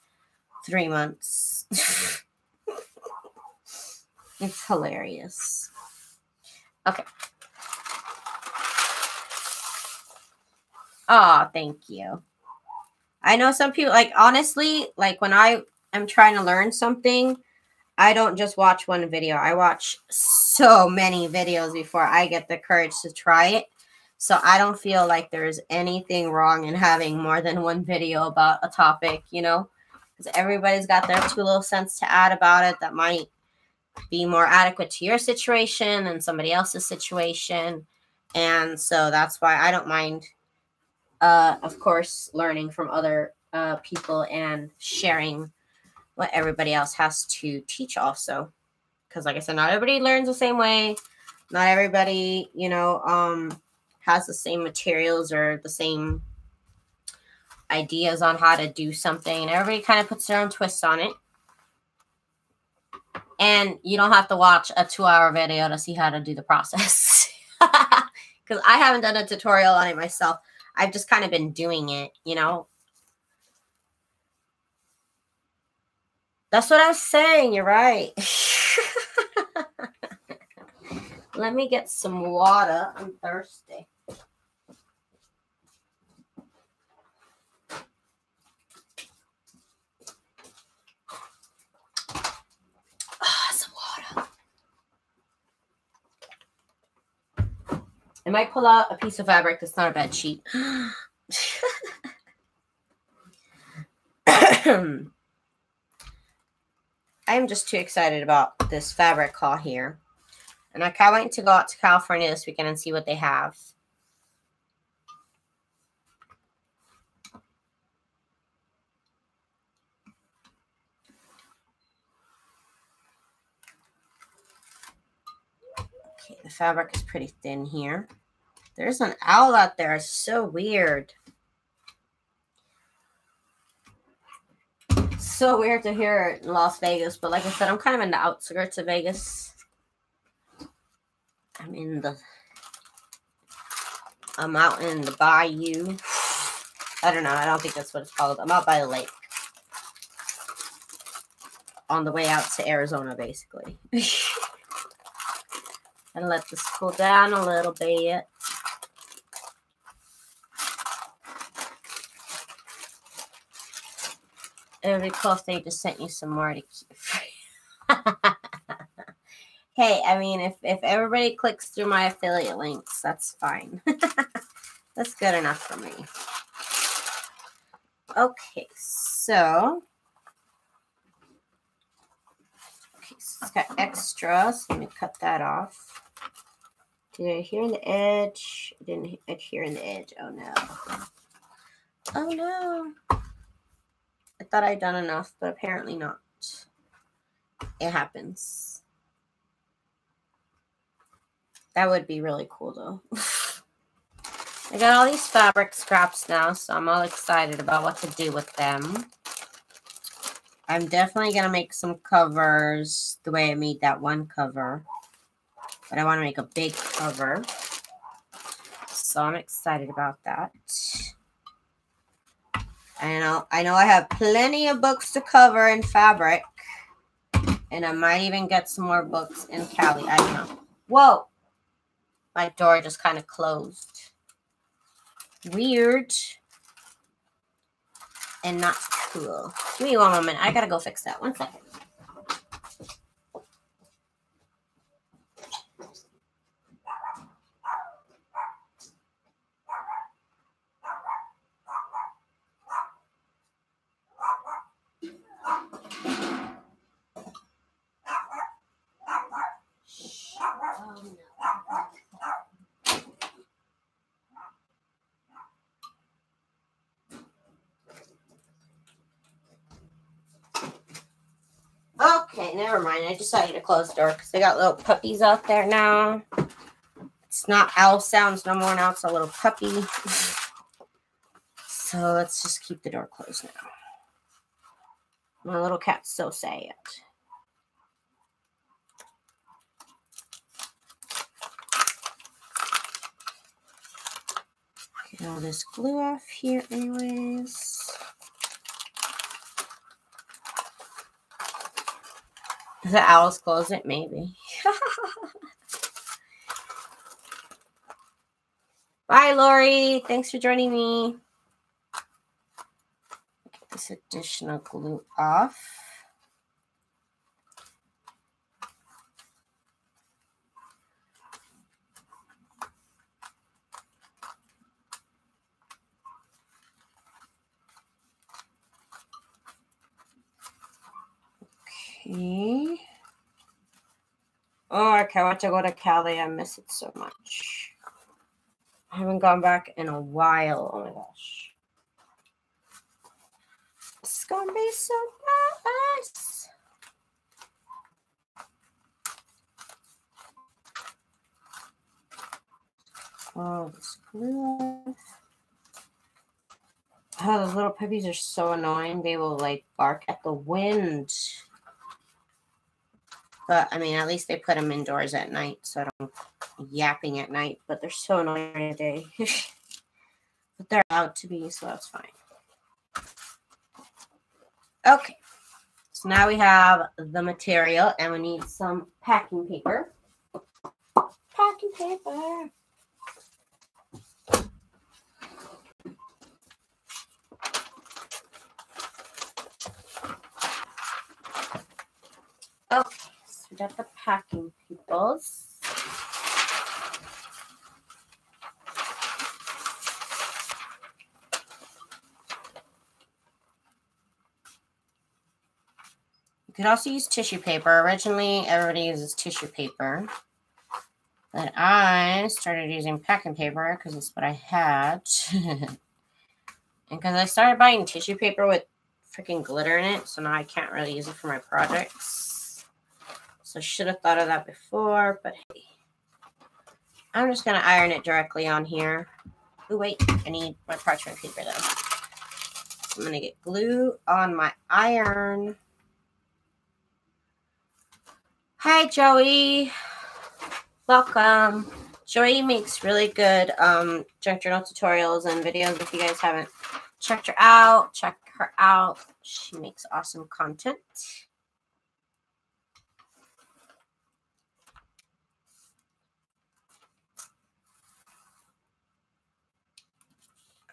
Speaker 1: 3 months. It's hilarious. Okay. Oh, thank you. I know some people, like, honestly, like when I am trying to learn something, I don't just watch one video. I watch so many videos before I get the courage to try it. So I don't feel like there's anything wrong in having more than one video about a topic, you know, because everybody's got their 2 little cents to add about it that might be more adequate to your situation than somebody else's situation. And so that's why I don't mind, of course, learning from other people and sharing what everybody else has to teach also. Because like I said, not everybody learns the same way. Not everybody, you know, has the same materials or the same ideas on how to do something. And everybody kind of puts their own twist on it. And you don't have to watch a 2-hour video to see how to do the process. Because I haven't done a tutorial on it myself. I've just kind of been doing it, you know. That's what I was saying. You're right. Let me get some water. I'm thirsty. Some water. I might pull out a piece of fabric that's not a bed sheet. I am just too excited about this fabric haul here. And I can't wait to go out to California this weekend and see what they have. Okay, the fabric is pretty thin here. There's an owl out there. It's so weird. So weird to hear it in Las Vegas. But like I said, I'm kind of in the outskirts of Vegas. I'm out in the bayou. I don't know. I don't think that's what it's called. I'm out by the lake. On the way out to Arizona, basically. And let this cool down a little bit. It would be cool if they just sent you some more to keep free. Hey, I mean, if everybody clicks through my affiliate links, that's fine. That's good enough for me. Okay, so it's got extra, so let me cut that off. Did I adhere in the edge? I didn't adhere in the edge. Oh no. Oh no. I thought I'd done enough, but apparently not. It happens. That would be really cool though. I got all these fabric scraps now, so I'm all excited about what to do with them. I'm definitely going to make some covers the way I made that one cover. But I want to make a big cover. So I'm excited about that. I know I have plenty of books to cover in fabric. And I might even get some more books in Cali. I don't know. Whoa! My door just kind of closed. Weird. And not cool. Give me one moment. I gotta go fix that. 1 second. Okay, never mind. I decided to close the door because they got little puppies out there now. It's not owl sounds no more. Now it's a little puppy. So let's just keep the door closed now. My little cat's so sad. Get all this glue off here anyways. The owls close it? Maybe. Bye, Lori. Thanks for joining me. Get this additional glue off. Okay. Oh, I can't wait to go to Cali. I miss it so much. I haven't gone back in a while. Oh my gosh. It's gonna be so nice. Oh, this glue. Oh, those little puppies are so annoying. They will like bark at the wind. But I mean, at least they put them indoors at night, so I don't yapping at night. But they're so annoying during the day. But they're allowed to be, so that's fine. Okay, so now we have the material, and we need some packing paper. Packing paper. Okay, so we got the packing peoples. You could also use tissue paper. Originally, everybody uses tissue paper. But I started using packing paper because it's what I had. And because I started buying tissue paper with freaking glitter in it, so now I can't really use it for my projects. So I should have thought of that before, but hey. I'm just going to iron it directly on here. Oh, wait, I need my parchment paper though. So I'm going to get glue on my iron. Hi, Joey. Welcome. Joey makes really good junk journal tutorials and videos. If you guys haven't checked her out, check her out. She makes awesome content.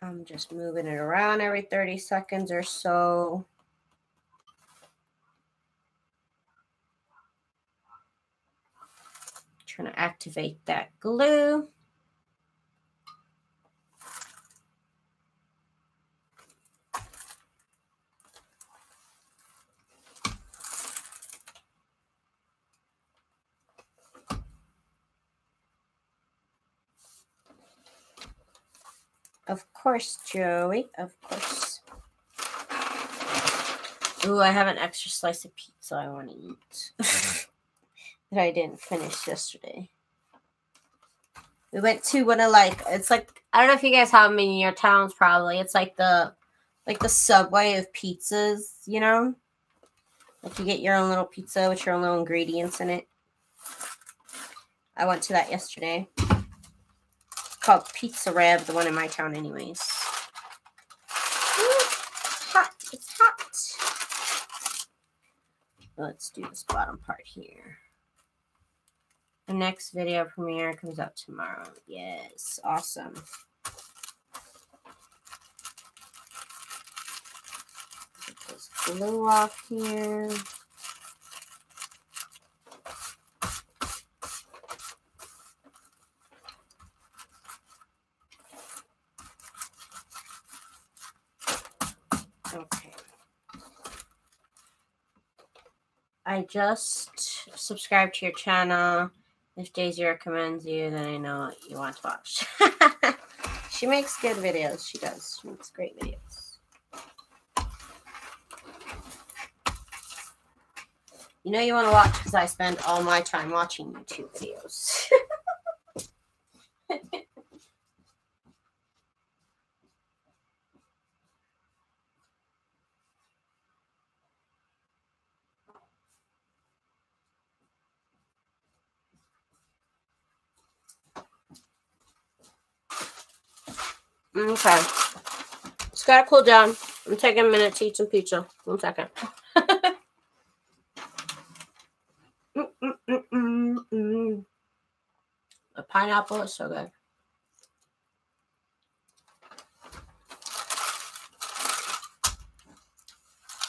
Speaker 1: I'm just moving it around every 30 seconds or so. Trying to activate that glue. Of course, Joey. Of course. Ooh, I have an extra slice of pizza I want to eat that I didn't finish yesterday. We went to one of it's like, I don't know if you guys have them in your towns. Probably it's like the Subway of pizzas, you know. Like you get your own little pizza with your own little ingredients in it. I went to that yesterday. Called Pizza Rev, the one in my town anyways. Ooh, it's hot. It's hot. Let's do this bottom part here. The next video premiere comes out tomorrow. Yes, awesome. Get this glue off here. Okay. I just subscribed to your channel. If Daisy recommends you, then I know what you want to watch. She makes good videos. She does. She makes great videos. You know you want to watch because I spend all my time watching YouTube videos. Okay. It's got to cool down. I'm taking a minute to eat some pizza. 1 second. The pineapple is so good.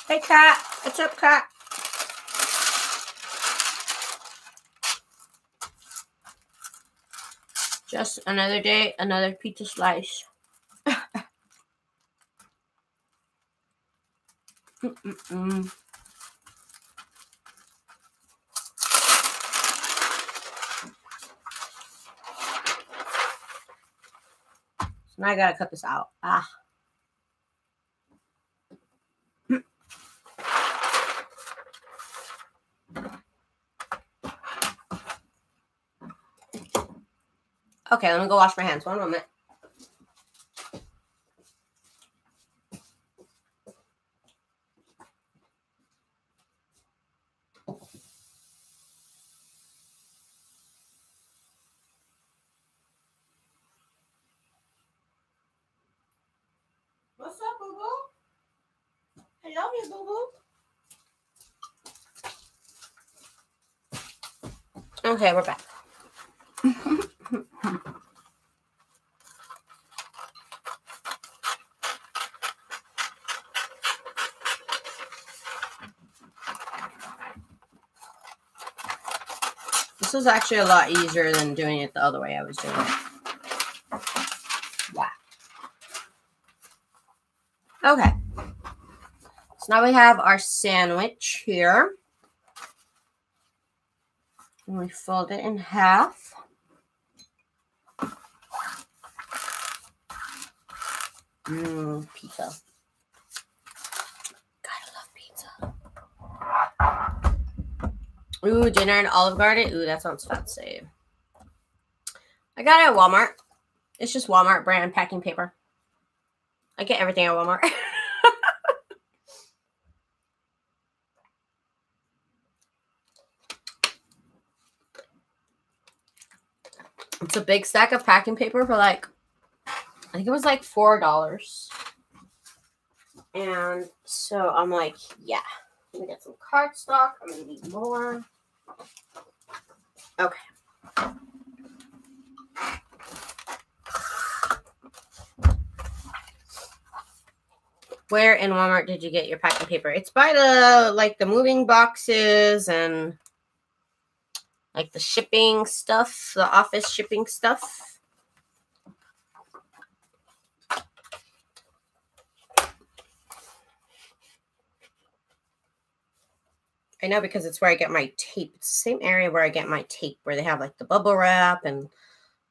Speaker 1: Hey, cat. What's up, cat? Just another day, another pizza slice. So now I gotta cut this out. Okay, let me go wash my hands. 1 moment. What's up, boo-boo? I love you, boo-boo. Okay, we're back. This is actually a lot easier than doing it the other way I was doing it. Yeah. Okay. So now we have our sandwich here. And we fold it in half. Pizza. Gotta love pizza. Ooh, dinner and Olive Garden. Ooh, that sounds fancy. I got it at Walmart. It's just Walmart brand packing paper. I get everything at Walmart. It's a big stack of packing paper for like, I think it was like $4. And so I'm like, yeah. Let me get some cardstock. I'm going to need more. Okay. Where in Walmart did you get your packing paper? It's by the moving boxes and like the shipping stuff, the office shipping stuff. I know because it's where I get my tape. It's the same area where I get my tape, where they have like the bubble wrap and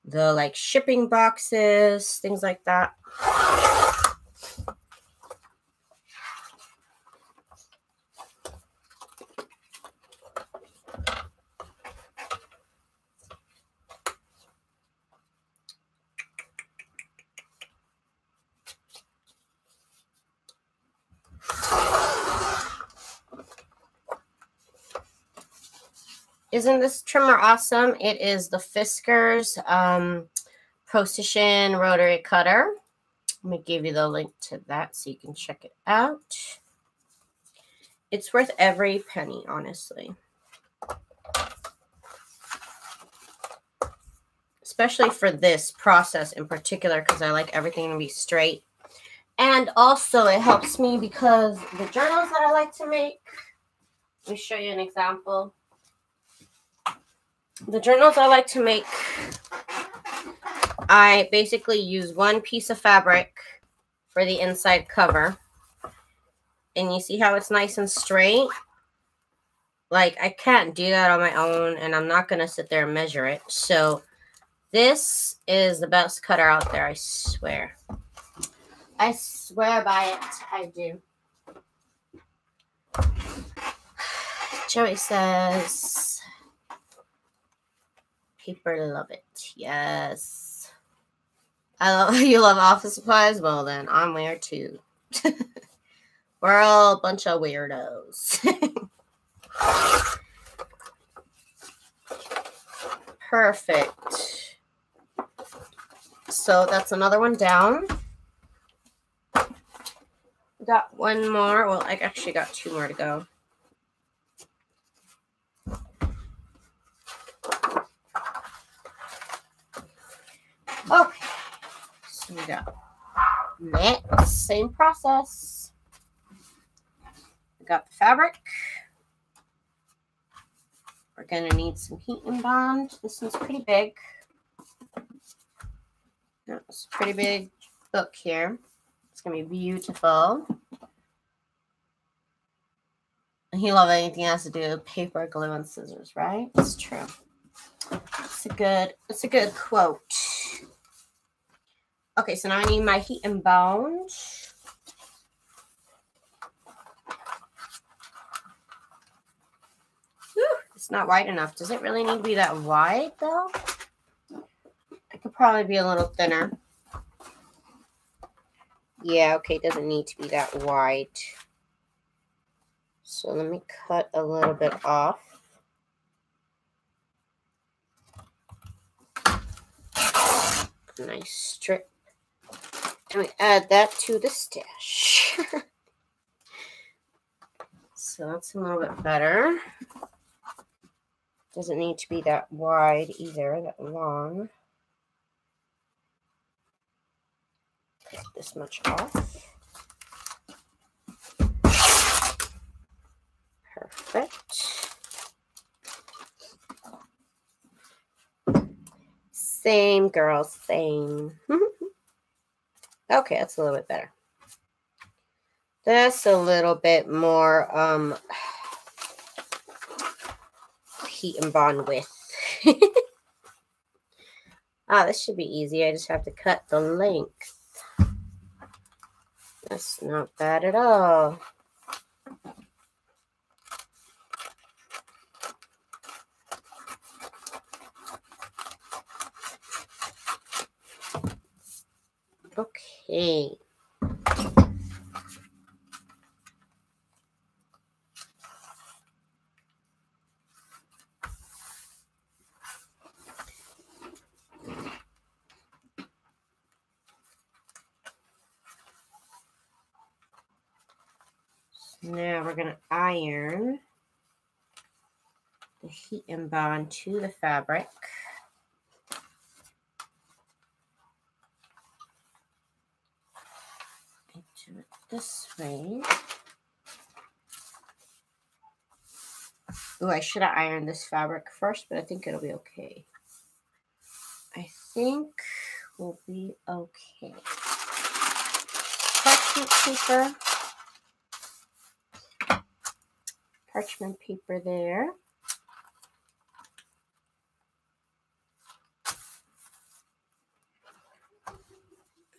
Speaker 1: the like shipping boxes, things like that. Isn't this trimmer awesome? It is the Fiskars Precision Rotary Cutter. Let me give you the link to that so you can check it out. It's worth every penny, honestly. Especially for this process in particular, because I like everything to be straight. And also it helps me because the journals that I like to make, let me show you an example. The journals I like to make, I basically use one piece of fabric for the inside cover. And you see how it's nice and straight? Like, I can't do that on my own, and I'm not going to sit there and measure it. So this is the best cutter out there, I swear. I swear by it, I do. Joey says, paper, love it. Yes. You love office supplies? Well, then I'm weird too. We're all a bunch of weirdos. Perfect. So that's another one down. Got one more. Well, I actually got two more to go. Okay. So we got next, same process. We got the fabric. We're going to need some heat and bond. This one's pretty big. It's a pretty big book here. It's going to be beautiful. You love anything that has to do with paper, glue, and scissors, right? It's true. It's a good quote. Okay, so now I need my heat and bound. Whew, it's not wide enough. Does it really need to be that wide, though? It could probably be a little thinner. Yeah, okay, it doesn't need to be that wide. So let me cut a little bit off. A nice strip. And we add that to the stash. So that's a little bit better. Doesn't need to be that wide either, that long. Take this much off. Perfect. Same, girl, same. Okay, that's a little bit better. That's a little bit more heat and bond with. This should be easy. I just have to cut the length. That's not bad at all. Okay. Now we're going to iron the heat and bond to the fabric. I do it this way. Ooh, I should have ironed this fabric first, but I think it'll be okay. I think we'll be okay. Parchment paper. Parchment paper there.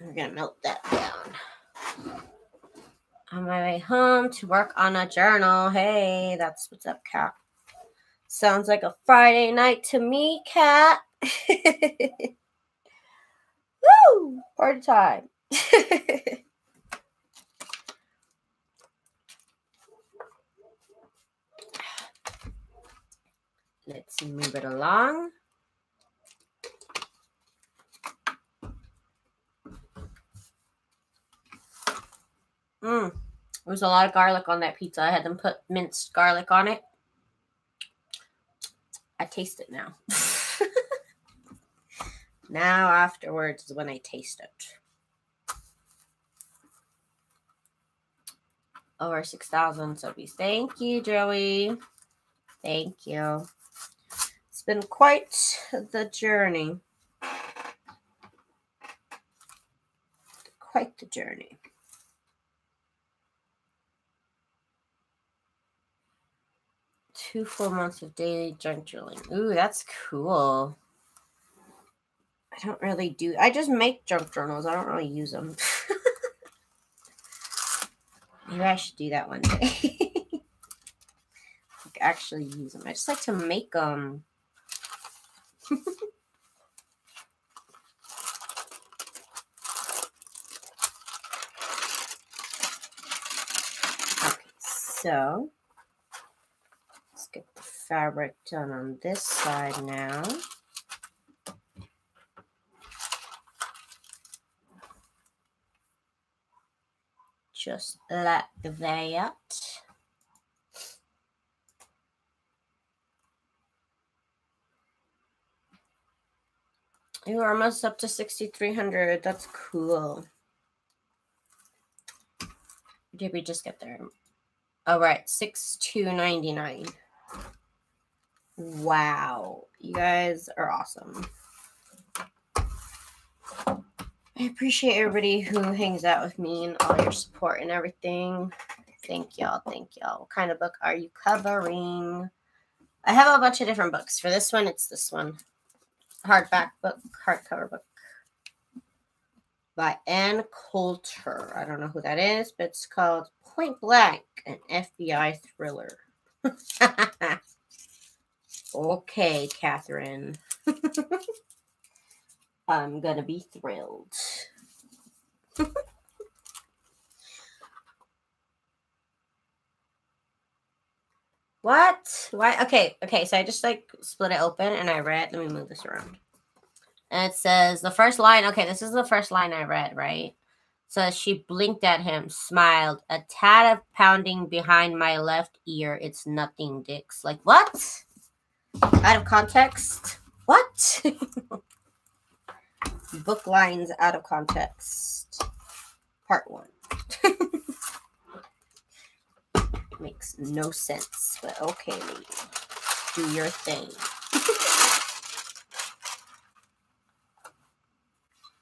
Speaker 1: We're gonna melt that down. On my way home to work on a journal. Hey, that's what's up, Kat. Sounds like a Friday night to me, Kat. Woo! Party time. Let's move it along. There was a lot of garlic on that pizza. I had them put minced garlic on it. I taste it now. Now afterwards is when I taste it. Over 6,000 subbies. Thank you, Joey. Thank you. It's been quite the journey. Quite the journey. Two full months of daily junk journaling. Ooh, that's cool. I don't really do. I just make junk journals. I don't really use them. Maybe I should do that one day. Like actually use them. I just like to make them. Okay, so let's get the fabric done on this side now. Just like that. You're almost up to 6,300. That's cool. Did we just get there? Oh, right. 6,299. Wow. You guys are awesome. I appreciate everybody who hangs out with me and all your support and everything. Thank y'all. Thank y'all. What kind of book are you covering? I have a bunch of different books. For this one, it's this one. Hardback book, hardcover book by Ann Coulter. I don't know who that is, but it's called Point Blank, an FBI thriller. Okay, Catherine. I'm gonna be thrilled. What? Why? Okay, so I just like split it open and I read. Let me move this around. And it says the first line. Okay, this is the first line I read, right? So she blinked at him, smiled, a tad of pounding behind my left ear. It's nothing, Dix. Like, what? Out of context? What? Book lines out of context. Part 1. Makes no sense, but okay, lady. Do your thing.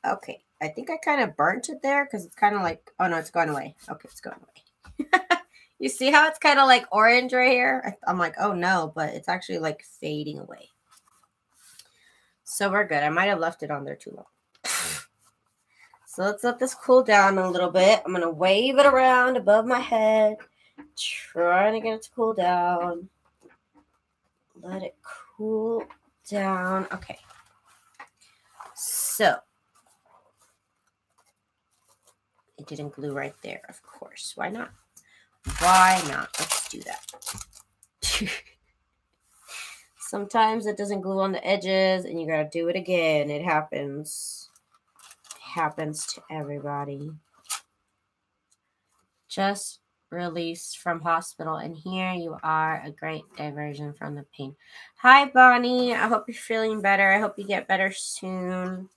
Speaker 1: Okay, I think I kind of burnt it there because it's kind of like, oh no, it's going away. Okay, it's going away. You see how it's kind of like orange right here? I'm like, oh no, but it's actually like fading away. So we're good. I might have left it on there too long. So let's let this cool down a little bit. I'm going to wave it around above my head, trying to get it to cool down. Let it cool down. Okay. So it didn't glue right there, of course. Why not? Why not? Let's do that. Sometimes it doesn't glue on the edges and you got to do it again. It happens. It happens to everybody. Just released from hospital and here you are, a great diversion from the pain. Hi, Bonnie. I hope you're feeling better. I hope you get better soon.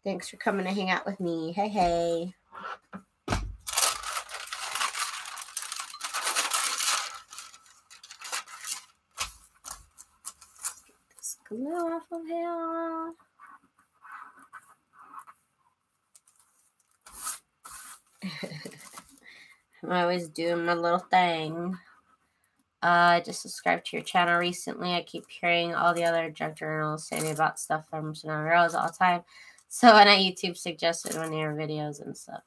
Speaker 1: Thanks for coming to hang out with me. Hey, hey. glue off of here. I'm always doing my little thing. I just subscribed to your channel recently. I keep hearing all the other junk journals say me about stuff from Tsunami Rose all the time. So when YouTube suggested one of your videos and stuff.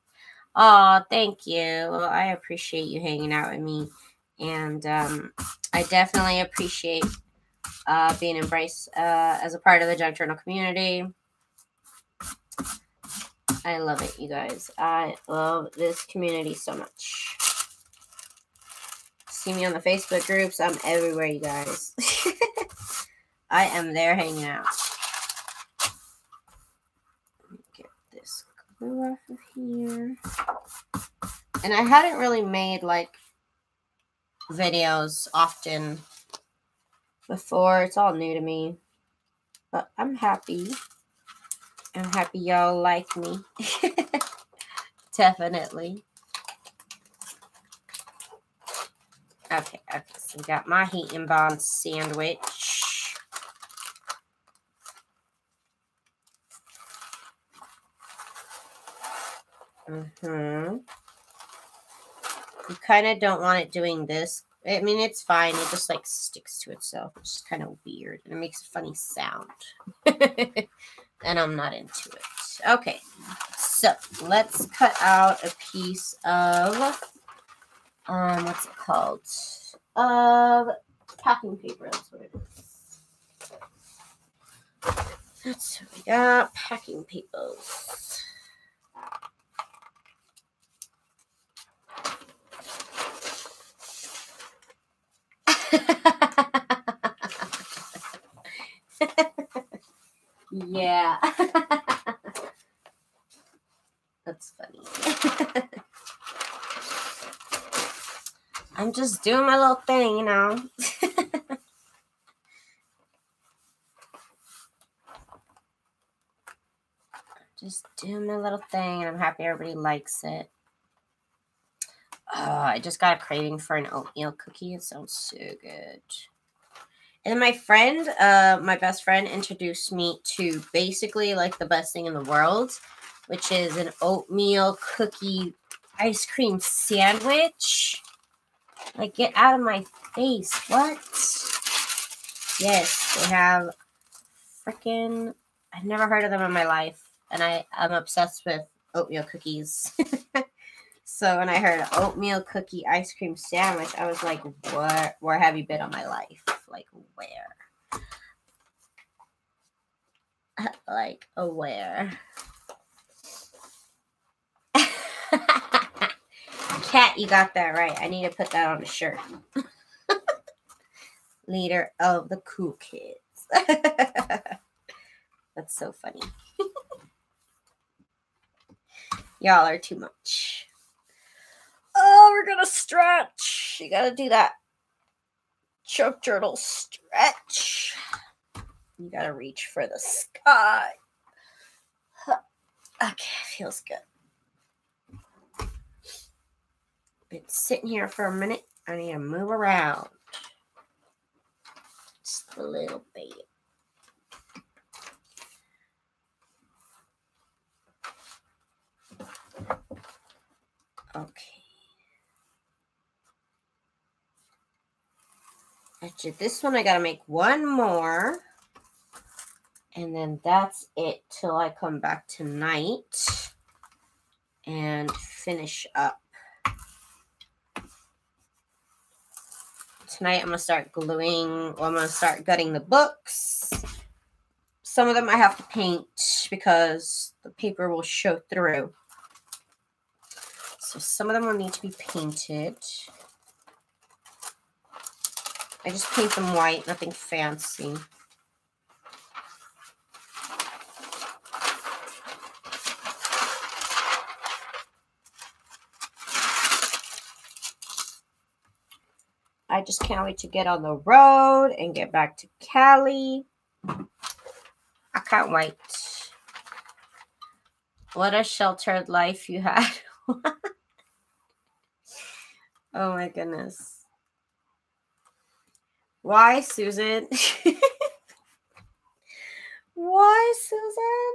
Speaker 1: Oh, thank you. Well, I appreciate you hanging out with me. And I definitely appreciate being embraced as a part of the junk journal community. I love it, you guys. I love this community so much. See me on the Facebook groups. I'm everywhere, you guys. I am there hanging out. Get this glue off of here. And I hadn't really made like videos often before. It's all new to me. But I'm happy. I'm happy y'all like me. Definitely. Okay, so we got my heat and bond sandwich. You kind of don't want it doing this. I mean, it's fine. It just like sticks to itself, which is kind of weird. And it makes a funny sound. And I'm not into it. Okay, so let's cut out a piece of what's it called? Packing paper. That's what it is. That's what we got. Packing papers. Yeah. That's funny. I'm just doing my little thing, you know. Just doing my little thing, and I'm happy everybody likes it. I just got a craving for an oatmeal cookie. It sounds so good. And my friend, my best friend, introduced me to basically like the best thing in the world, which is an oatmeal cookie ice cream sandwich. Like, get out of my face. What? Yes, they have freaking... I've never heard of them in my life. And I'm obsessed with oatmeal cookies. So when I heard oatmeal cookie ice cream sandwich, I was like, what? Where have you been all my life? Like, where? Like, where? Cat, you got that right. I need to put that on a shirt. Leader of the cool kids. That's so funny. Y'all are too much. Oh, we're gonna stretch. You gotta do that choke journal stretch. You gotta reach for the sky. Okay, feels good. Been sitting here for a minute. I need to move around. Just a little bit. Okay. Actually, this one I gotta make one more. And then that's it till I come back tonight and finish up. Tonight I'm going to start gluing, or I'm going to start gutting the books. Some of them I have to paint because the paper will show through. So some of them will need to be painted. I just paint them white, nothing fancy. I just can't wait to get on the road and get back to Cali. I can't wait. What a sheltered life you had. Oh my goodness. Why, Susan? Why, Susan?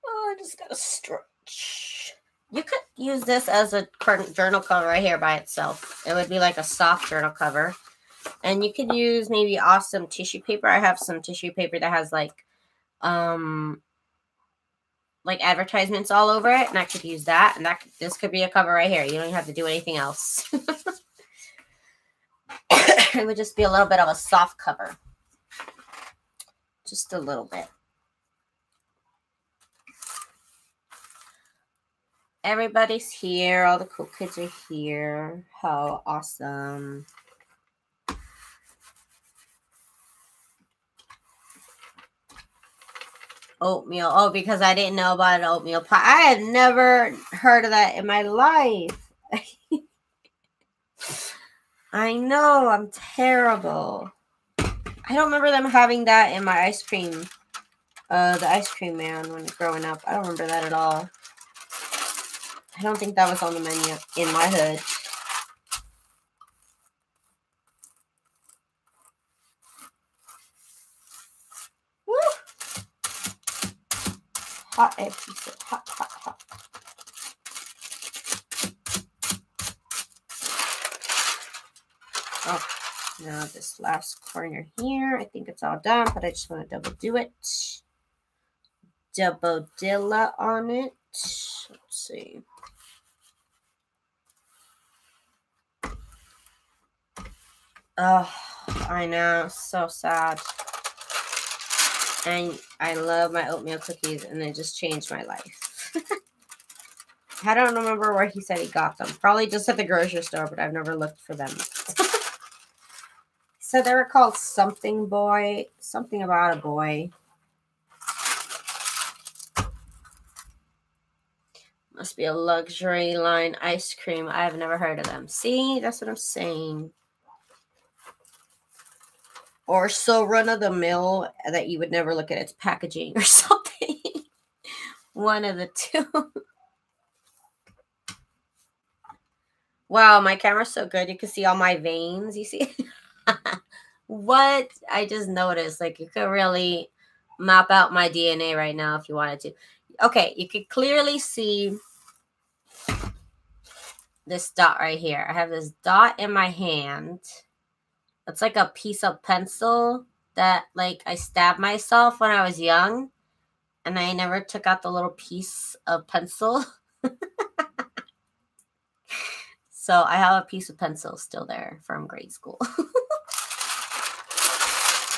Speaker 1: Oh, I just gotta stretch. You could use this as a journal cover right here by itself. It would be like a soft journal cover. And you could use maybe awesome tissue paper. I have some tissue paper that has like advertisements all over it, and I could use that. And this could be a cover right here. You don't even have to do anything else. It would just be a little bit of a soft cover. Just a little bit. Everybody's here. All the cool kids are here. How awesome. Oatmeal. Oh, because I didn't know about an oatmeal pie. I had never heard of that in my life. I know. I'm terrible. I don't remember them having that in my ice cream. The ice cream man when growing up. I don't remember that at all. I don't think that was on the menu in my hood. Woo! Hot egg pizza. Hot, hot, hot. Oh, now this last corner here. I think it's all done, but I just want to double do it. Double dilla on it. Let's see. Oh, I know. So sad. And I love my oatmeal cookies, and it just changed my life. I don't remember where he said he got them. Probably just at the grocery store, but I've never looked for them. So they were called something boy. Something about a boy. Must be a luxury line ice cream. I've never heard of them. See, that's what I'm saying. Or so run-of-the-mill that you would never look at its packaging or something. One of the two. Wow, my camera's so good. You can see all my veins. You see? What? I just noticed. Like, you could really map out my DNA right now if you wanted to. Okay, you could clearly see this dot right here. I have this dot in my hand. It's like a piece of pencil that, like, I stabbed myself when I was young. And I never took out the little piece of pencil. So I have a piece of pencil still there from grade school.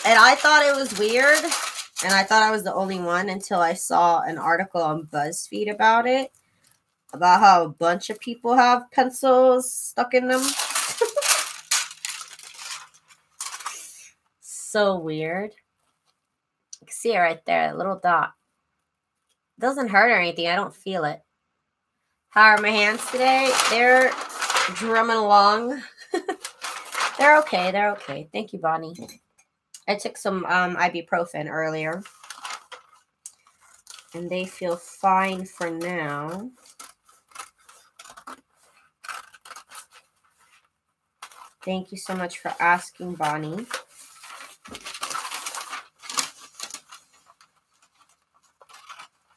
Speaker 1: And I thought it was weird. And I thought I was the only one until I saw an article on BuzzFeed about it. About how a bunch of people have pencils stuck in them. So weird. You can see it right there, that little dot. It doesn't hurt or anything. I don't feel it. How are my hands today? They're drumming along. They're okay. They're okay. Thank you, Bonnie. I took some ibuprofen earlier. And they feel fine for now. Thank you so much for asking, Bonnie.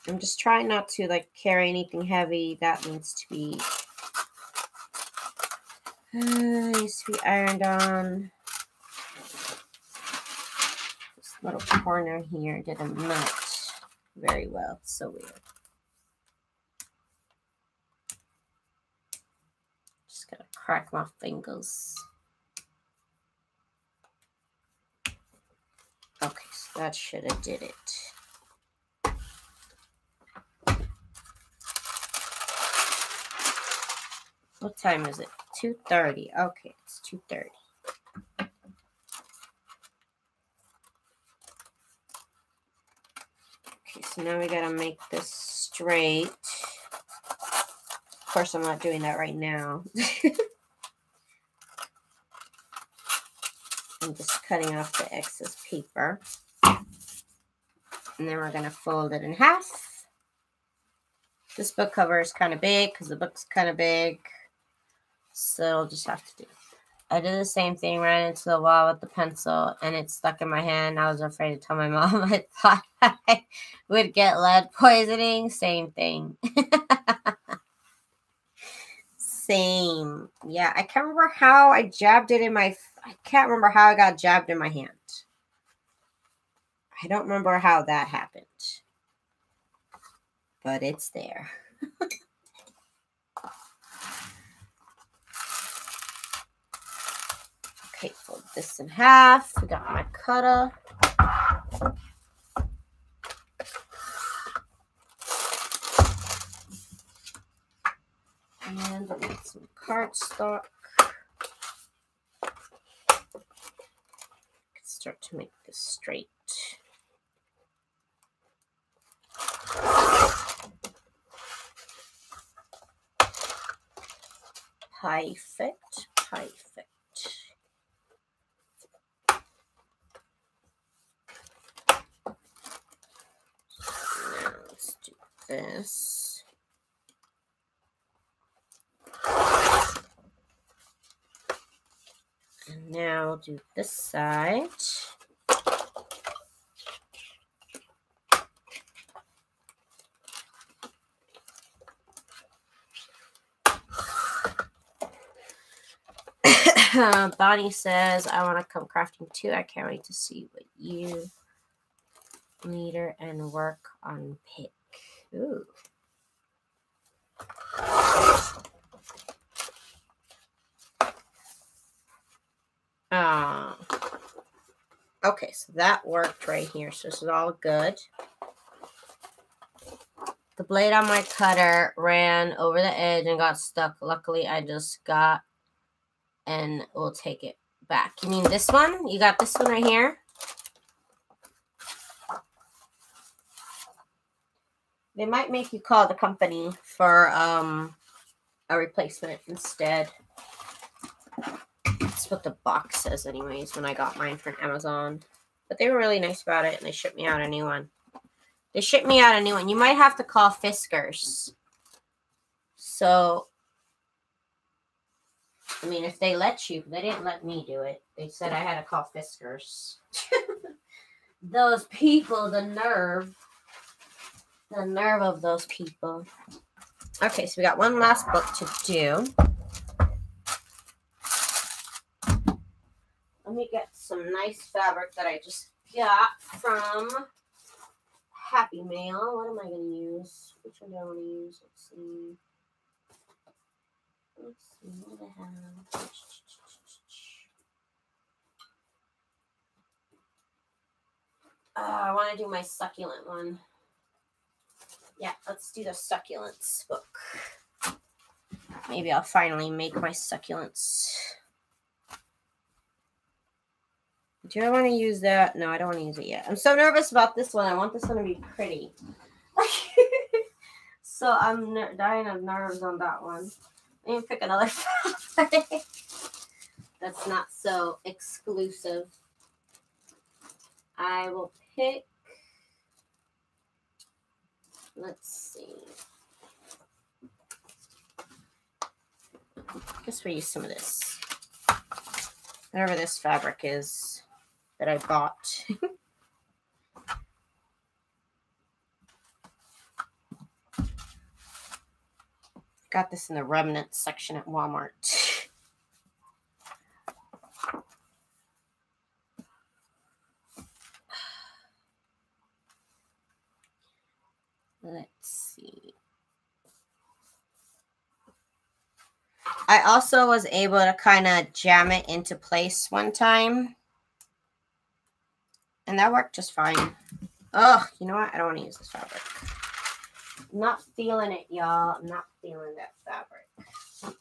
Speaker 1: I'm just trying not to, like, carry anything heavy that needs to be ironed on. This little corner here didn't match very well. It's so weird. Just gotta crack my fingers. Okay, so that should have did it. What time is it? 2:30. Okay, it's 2:30. Okay, so now we gotta make this straight. Of course, I'm not doing that right now. I'm just cutting off the excess paper. And then we're gonna fold it in half. This book cover is kind of big because the book's kind of big. So I'll just have to do I did the same thing, ran into the wall with the pencil, and it stuck in my hand. I was afraid to tell my mom. I thought I would get lead poisoning. Same thing. Same. Yeah, I can't remember how I jabbed it in my... I can't remember how I got jabbed in my hand. I don't remember how that happened. But it's there. Okay, fold this in half. We got my cutter. And we'll get some cardstock. Start to make this straight. Perfect. Perfect. Now let's do this. And now we'll do this side. Bonnie says, I want to come crafting too. I can't wait to see what you leader and work on pick. Ooh. Okay, so that worked right here. So this is all good. The blade on my cutter ran over the edge and got stuck. Luckily, I just got and we'll take it back. You mean this one? You got this one right here? They might make you call the company for a replacement instead. That's what the box says anyways when I got mine from Amazon. But they were really nice about it and they shipped me out a new one. They shipped me out a new one. You might have to call Fiskars. So, I mean, if they let you, they didn't let me do it. They said I had to call Fiskars. Those people, the nerve. The nerve of those people. Okay, so we got one last book to do. Let me get some nice fabric that I just got from Happy Mail. What am I going to use? Which one do I want to use? Let's see. Let's see what I have. I want to do my succulent one. Yeah, let's do the succulents book. Maybe I'll finally make my succulents. Do I want to use that? No, I don't want to use it yet. I'm so nervous about this one. I want this one to be pretty. So I'm dying of nerves on that one. Let me pick another fabric that's not so exclusive. I will pick, let's see. I guess we'll use some of this. Whatever this fabric is that I bought. Got this in the remnants section at Walmart. Let's see. I also was able to kind of jam it into place one time. And that worked just fine. Ugh, you know what? I don't want to use this fabric. I'm not feeling it, y'all. I'm not feeling that fabric.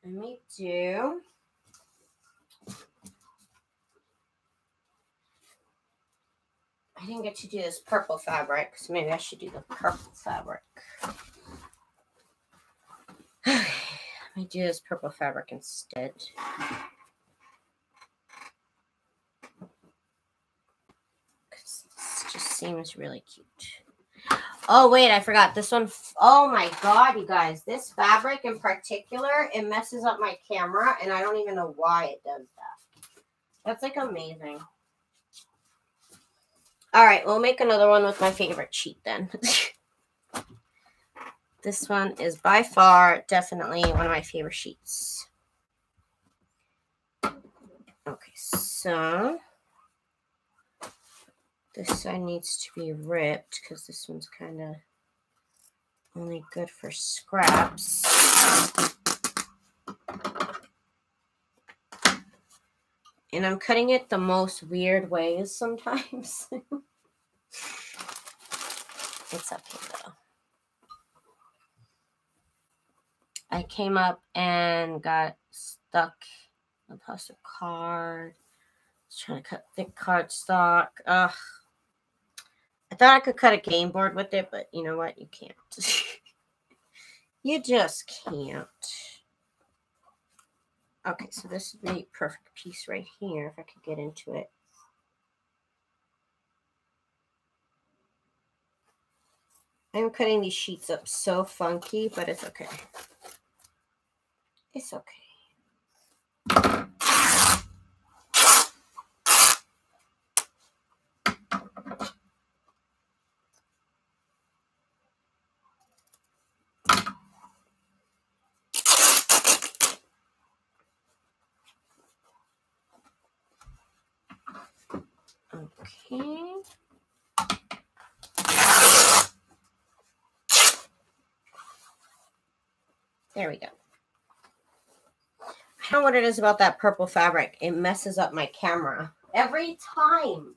Speaker 1: Let me do... I didn't get to do this purple fabric, so maybe I should do the purple fabric. Okay, let me do this purple fabric instead. This just seems really cute. Oh, wait, I forgot. This one. Oh, my God, you guys. This fabric in particular, it messes up my camera, and I don't even know why it does that. That's, like, amazing. All right, we'll make another one with my favorite sheet then. This one is by far definitely one of my favorite sheets. Okay, so this side needs to be ripped because this one's kind of only good for scraps. And I'm cutting it the most weird ways sometimes. It's okay though. I came up and got stuck on a plastic card. I was trying to cut thick cardstock. Ugh. I thought I could cut a game board with it, but you know what? You can't. You just can't. Okay, so this would be a perfect piece right here if I could get into it. I'm cutting these sheets up so funky, but it's okay. It's okay. Okay. There we go. I don't know what it is about that purple fabric. It messes up my camera every time.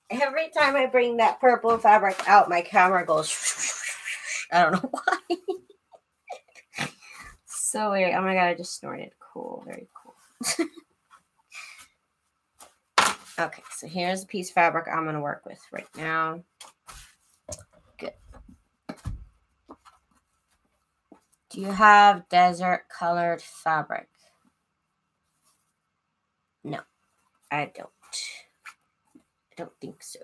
Speaker 1: Every time I bring that purple fabric out, my camera goes. I don't know why. So weird. Oh my God, I just snorted. Cool. Very cool. Okay, so here's a piece of fabric I'm going to work with right now. Good. Do you have desert colored fabric? No, I don't. I don't think so.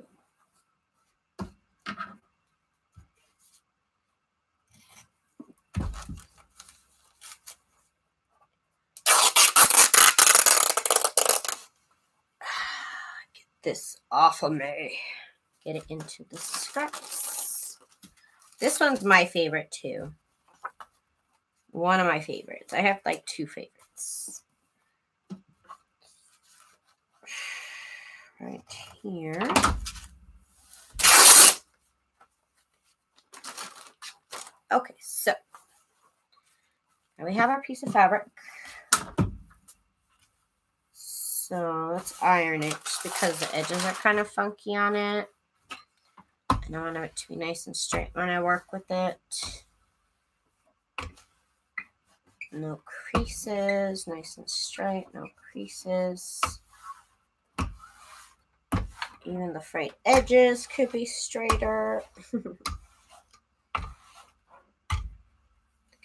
Speaker 1: Get this off of me. Get it into the scraps. This one's my favorite too. One of my favorites. I have like two favorites. Right here. Okay, so now we have our piece of fabric. So let's iron it just because the edges are kind of funky on it. And I want it to be nice and straight when I work with it. No creases, nice and straight, no creases. Even the frayed edges could be straighter.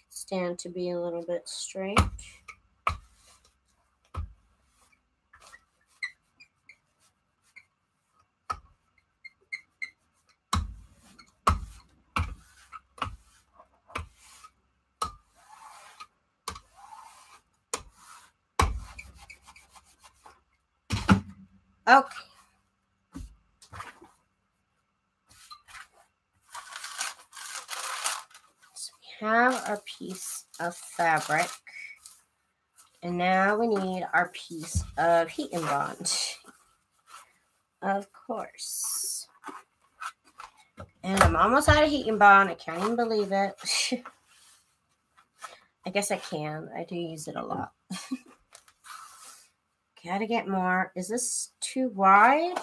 Speaker 1: Stand to be a little bit straight. Okay. So we have our piece of fabric. And now we need our piece of heat and bond. Of course. And I'm almost out of heat and bond. I can't even believe it. I guess I can. I do use it a lot. Gotta get more. Is this too wide?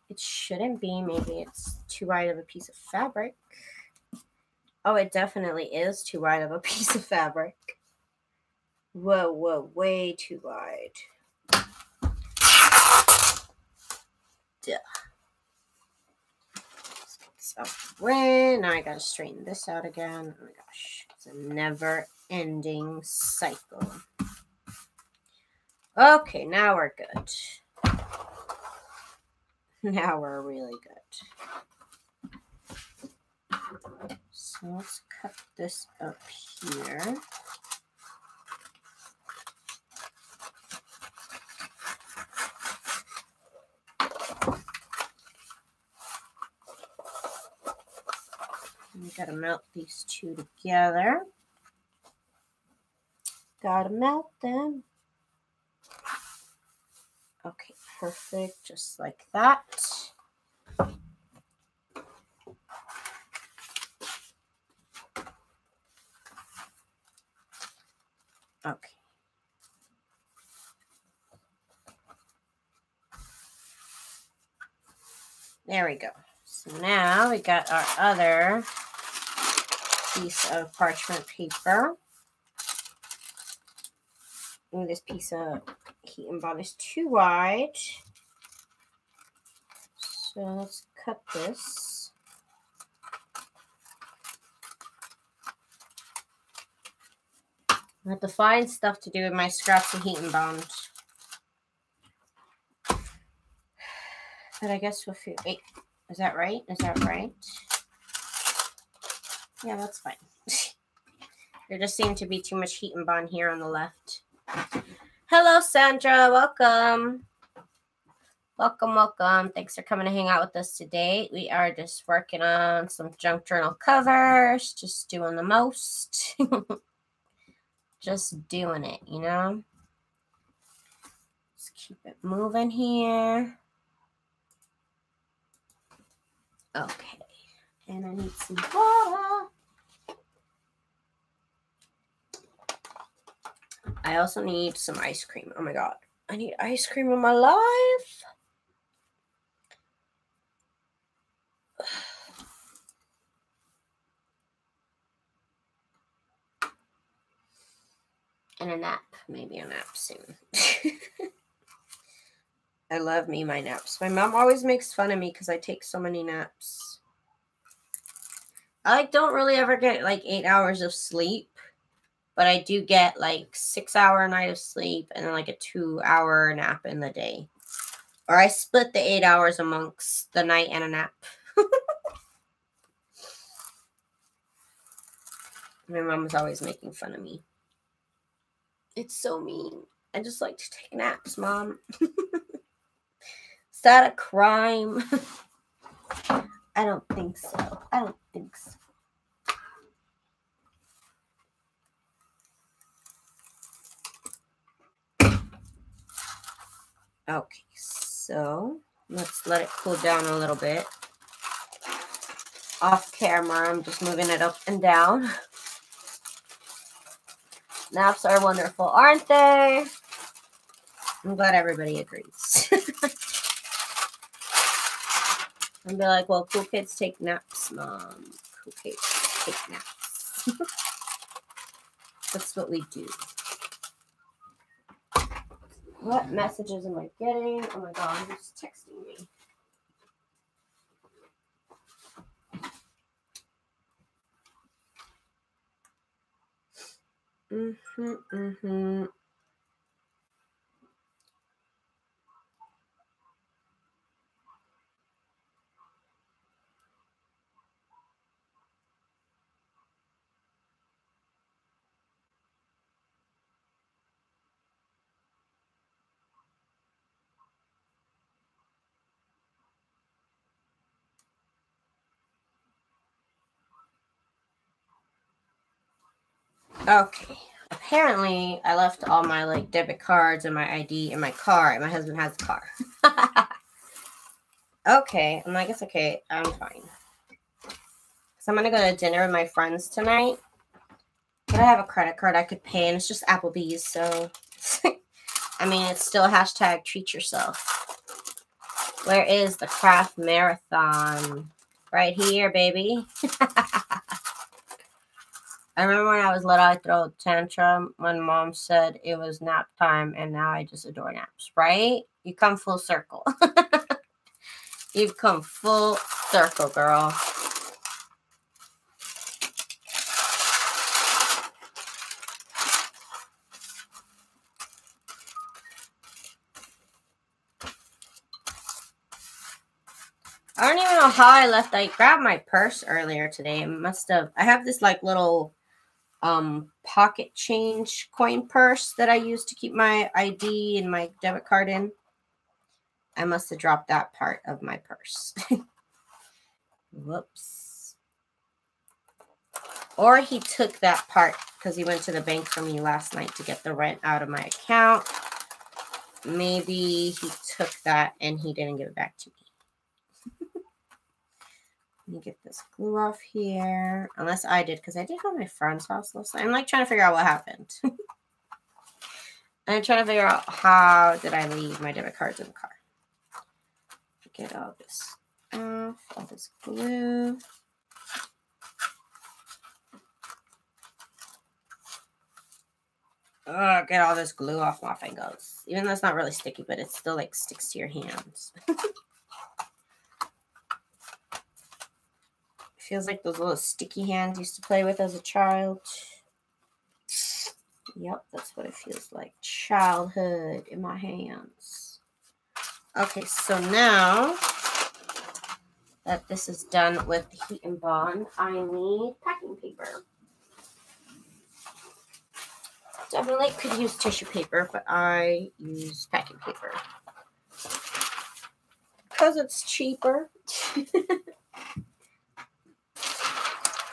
Speaker 1: It shouldn't be. Maybe it's too wide of a piece of fabric. Oh, it definitely is too wide of a piece of fabric. Whoa, whoa, way too wide. Duh. Let's get this out of the way. Now I gotta straighten this out again. Oh my gosh. It's a never-ending cycle. Okay, now we're good. Now we're really good. So let's cut this up here. We gotta melt these two together. Gotta melt them. Okay, perfect, just like that. Okay. There we go. So now we got our other piece of parchment paper. Ooh, this piece of heat and bond is too wide. So let's cut this. I have to find stuff to do with my scraps of heat and bond. But I guess we'll feel. Wait, is that right? Is that right? Yeah, that's fine. There just seemed to be too much heat and bond here on the left. Hello, Sandra. Welcome. Welcome, welcome. Thanks for coming to hang out with us today. We are just working on some junk journal covers, just doing the most. Just doing it, you know? Let's keep it moving here. Okay. And I need some water. I also need some ice cream. Oh my God. I need ice cream in my life. And a nap. Maybe a nap soon. I love me my naps. My mom always makes fun of me because I take so many naps. I don't really ever get like 8 hours of sleep. But I do get like 6-hour night of sleep and then like a 2-hour nap in the day. Or I split the 8 hours amongst the night and a nap. My mom was always making fun of me. It's so mean. I just like to take naps, Mom. Is that a crime? I don't think so. I don't think so. Okay, so let's let it cool down a little bit. Off camera, I'm just moving it up and down. Naps are wonderful, aren't they? I'm glad everybody agrees. And be like, well, cool kids take naps, Mom. Cool kids take naps. That's what we do. What messages am I getting? Oh my God, who's texting me? Okay. Apparently, I left all my like debit cards and my ID in my car, and my husband has a car. Okay, I'm like, it's okay. I'm fine. So I'm gonna go to dinner with my friends tonight. But I have a credit card I could pay, and it's just Applebee's, so I mean, it's still hashtag treat yourself. Where is the craft marathon? Right here, baby. I remember when I was little, I threw a tantrum when Mom said it was nap time, and now I just adore naps, right? You come full circle. You've come full circle, girl. I don't even know how I left. I grabbed my purse earlier today. I have this like little pocket change coin purse that I use to keep my ID and my debit card in. I must have dropped that part of my purse. Whoops. Or he took that part because he went to the bank for me last night to get the rent out of my account. Maybe he took that and he didn't give it back to me. Let me get this glue off here. Unless I did, because I did go to my friend's house last night. I'm like trying to figure out what happened. I'm trying to figure out how did I leave my debit cards in the car. Get all this off, all this glue. Get all this glue off my fingers. Even though it's not really sticky, but it still like sticks to your hands. Feels like those little sticky hands you used to play with as a child. Yep, that's what it feels like. Childhood in my hands. Okay, so now that this is done with the heat and bond, I need packing paper. Definitely could use tissue paper, but I use packing paper because it's cheaper.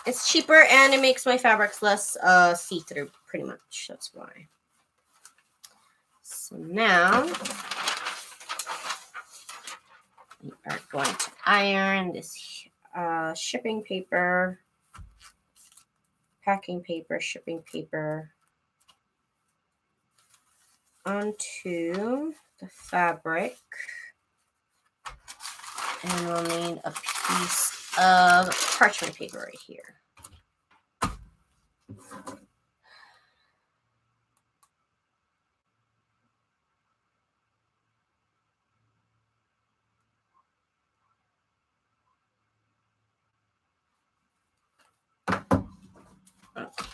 Speaker 1: It's cheaper and it makes my fabrics less see-through, pretty much. That's why. So now we are going to iron this shipping paper, packing paper, shipping paper onto the fabric. And we'll need a piece of parchment paper right here. Okay.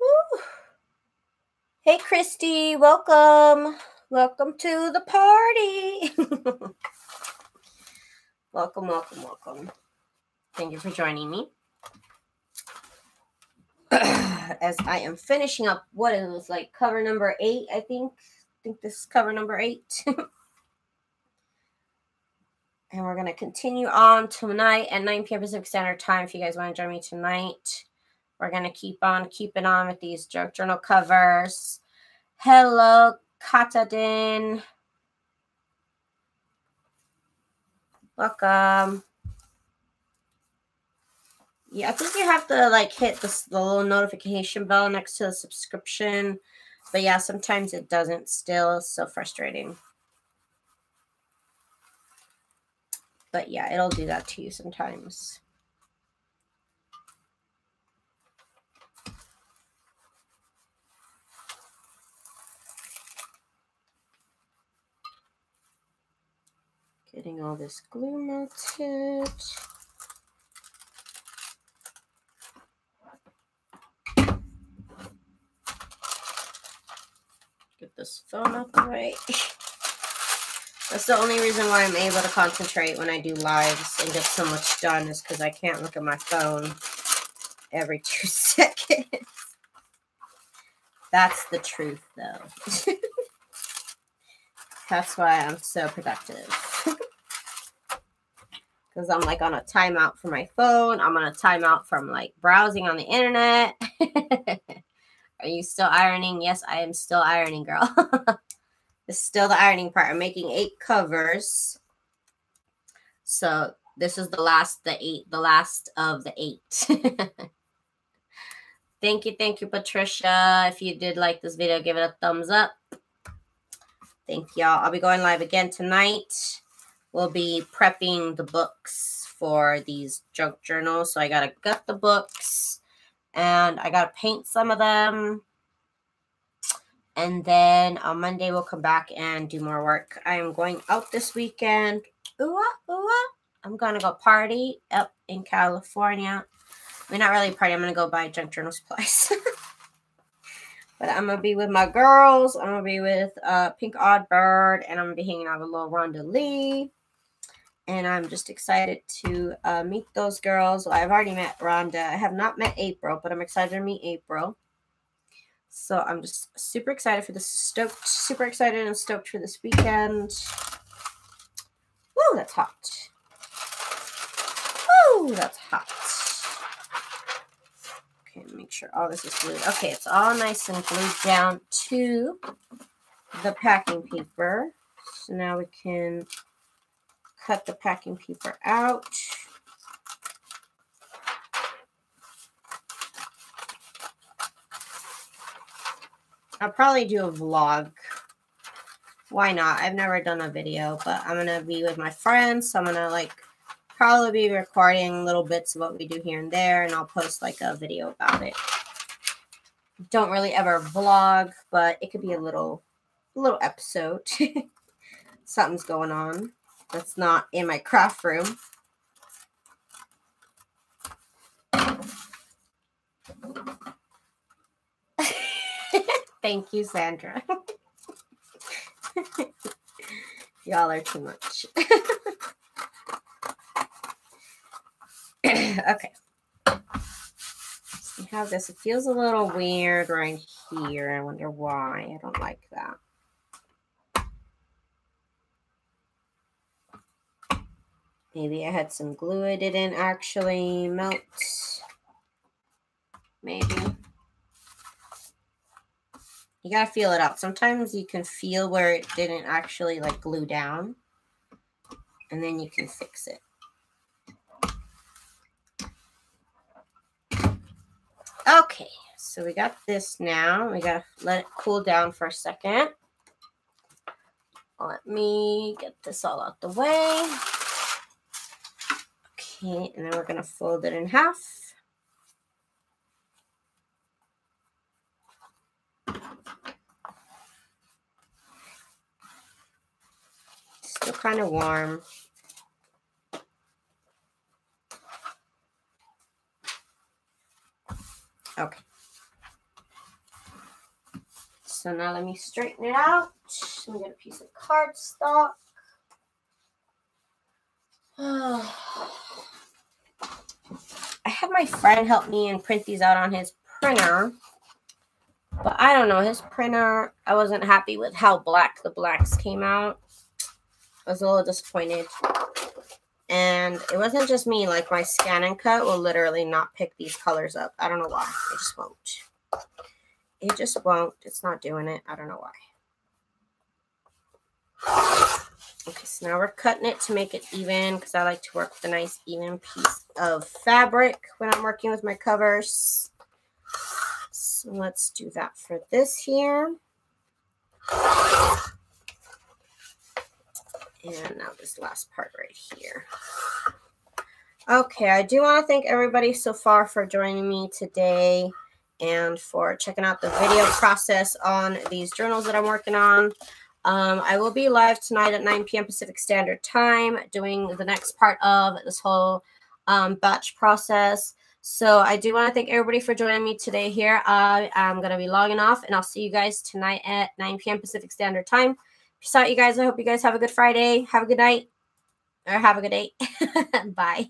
Speaker 1: Woo. Hey, Christy, welcome. Welcome to the party. Welcome, welcome, welcome. Thank you for joining me. As I am finishing up what it was like cover number 8, I think this is cover number 8. And we're going to continue on tonight at 9 p.m. Pacific Standard Time. If you guys want to join me tonight, we're going to keep on keeping on with these junk journal covers. Hello, Katadin. Welcome. Yeah, I think you have to like hit the little notification bell next to the subscription. But yeah, sometimes it doesn't still. It's so frustrating. But yeah, it'll do that to you sometimes. Getting all this glue melted. Get this phone out the way. That's the only reason why I'm able to concentrate when I do lives and get so much done is because I can't look at my phone every 2 seconds. That's the truth, though. That's why I'm so productive. Because I'm like on a timeout from my phone. I'm on a timeout from like browsing on the internet. Are you still ironing? Yes, I am still ironing, girl. This is still the ironing part. I'm making 8 covers. So this is the last of the 8. Thank you, Patricia. If you did like this video, give it a thumbs up. Thank y'all. I'll be going live again tonight. We'll be prepping the books for these junk journals. So I gotta gut the books and I gotta paint some of them. And then on Monday, we'll come back and do more work. I am going out this weekend. I'm going to go party up in California. I mean, not really party. I'm going to go buy junk journal supplies. But I'm going to be with my girls. I'm going to be with Pink Oddbird. And I'm going to be hanging out with little Rhonda Lee. And I'm just excited to meet those girls. Well, I've already met Rhonda. I have not met April, but I'm excited to meet April. So I'm just super excited for this. Super excited and stoked for this weekend. Woo, that's hot. Woo, that's hot. Okay, make sure all this is glued. Okay, it's all nice and glued down to the packing paper. So now we can cut the packing paper out. I'll probably do a vlog. Why not? I've never done a video, but I'm going to be with my friends. So I'm going to probably be recording little bits of what we do here and there, and I'll post a video about it. Don't really ever vlog, but it could be a little episode. Something's going on that's not in my craft room. Thank you, Sandra. Y'all are too much. Okay. See how this, it feels a little weird right here. I wonder why. I don't like that. Maybe I had some glue I didn't actually melt. Maybe. You gotta feel it out. Sometimes you can feel where it didn't actually glue down. And then you can fix it. Okay, so we got this now. We gotta let it cool down for a second. Let me get this all out the way. Okay, and then we're gonna fold it in half. Still kind of warm. Okay. So now let me straighten it out. Let me get a piece of cardstock. I had my friend help me and print these out on his printer. But I don't know, his printer, I wasn't happy with how black the blacks came out. I was a little disappointed. And it wasn't just me, my scan and cut will literally not pick these colors up. I don't know why. It just won't. It just won't. It's not doing it. I don't know why. Okay, so now we're cutting it to make it even because I like to work with a nice even piece of fabric when I'm working with my covers. So let's do that for this here. And now this last part right here. Okay, I do want to thank everybody so far for joining me today and for checking out the video process on these journals that I'm working on. I will be live tonight at 9 p.m. Pacific Standard Time doing the next part of this whole batch process. So I do want to thank everybody for joining me today here. I'm going to be logging off, and I'll see you guys tonight at 9 p.m. Pacific Standard Time. Peace out, you guys. I hope you guys have a good Friday. Have a good night. Or have a good day. Bye.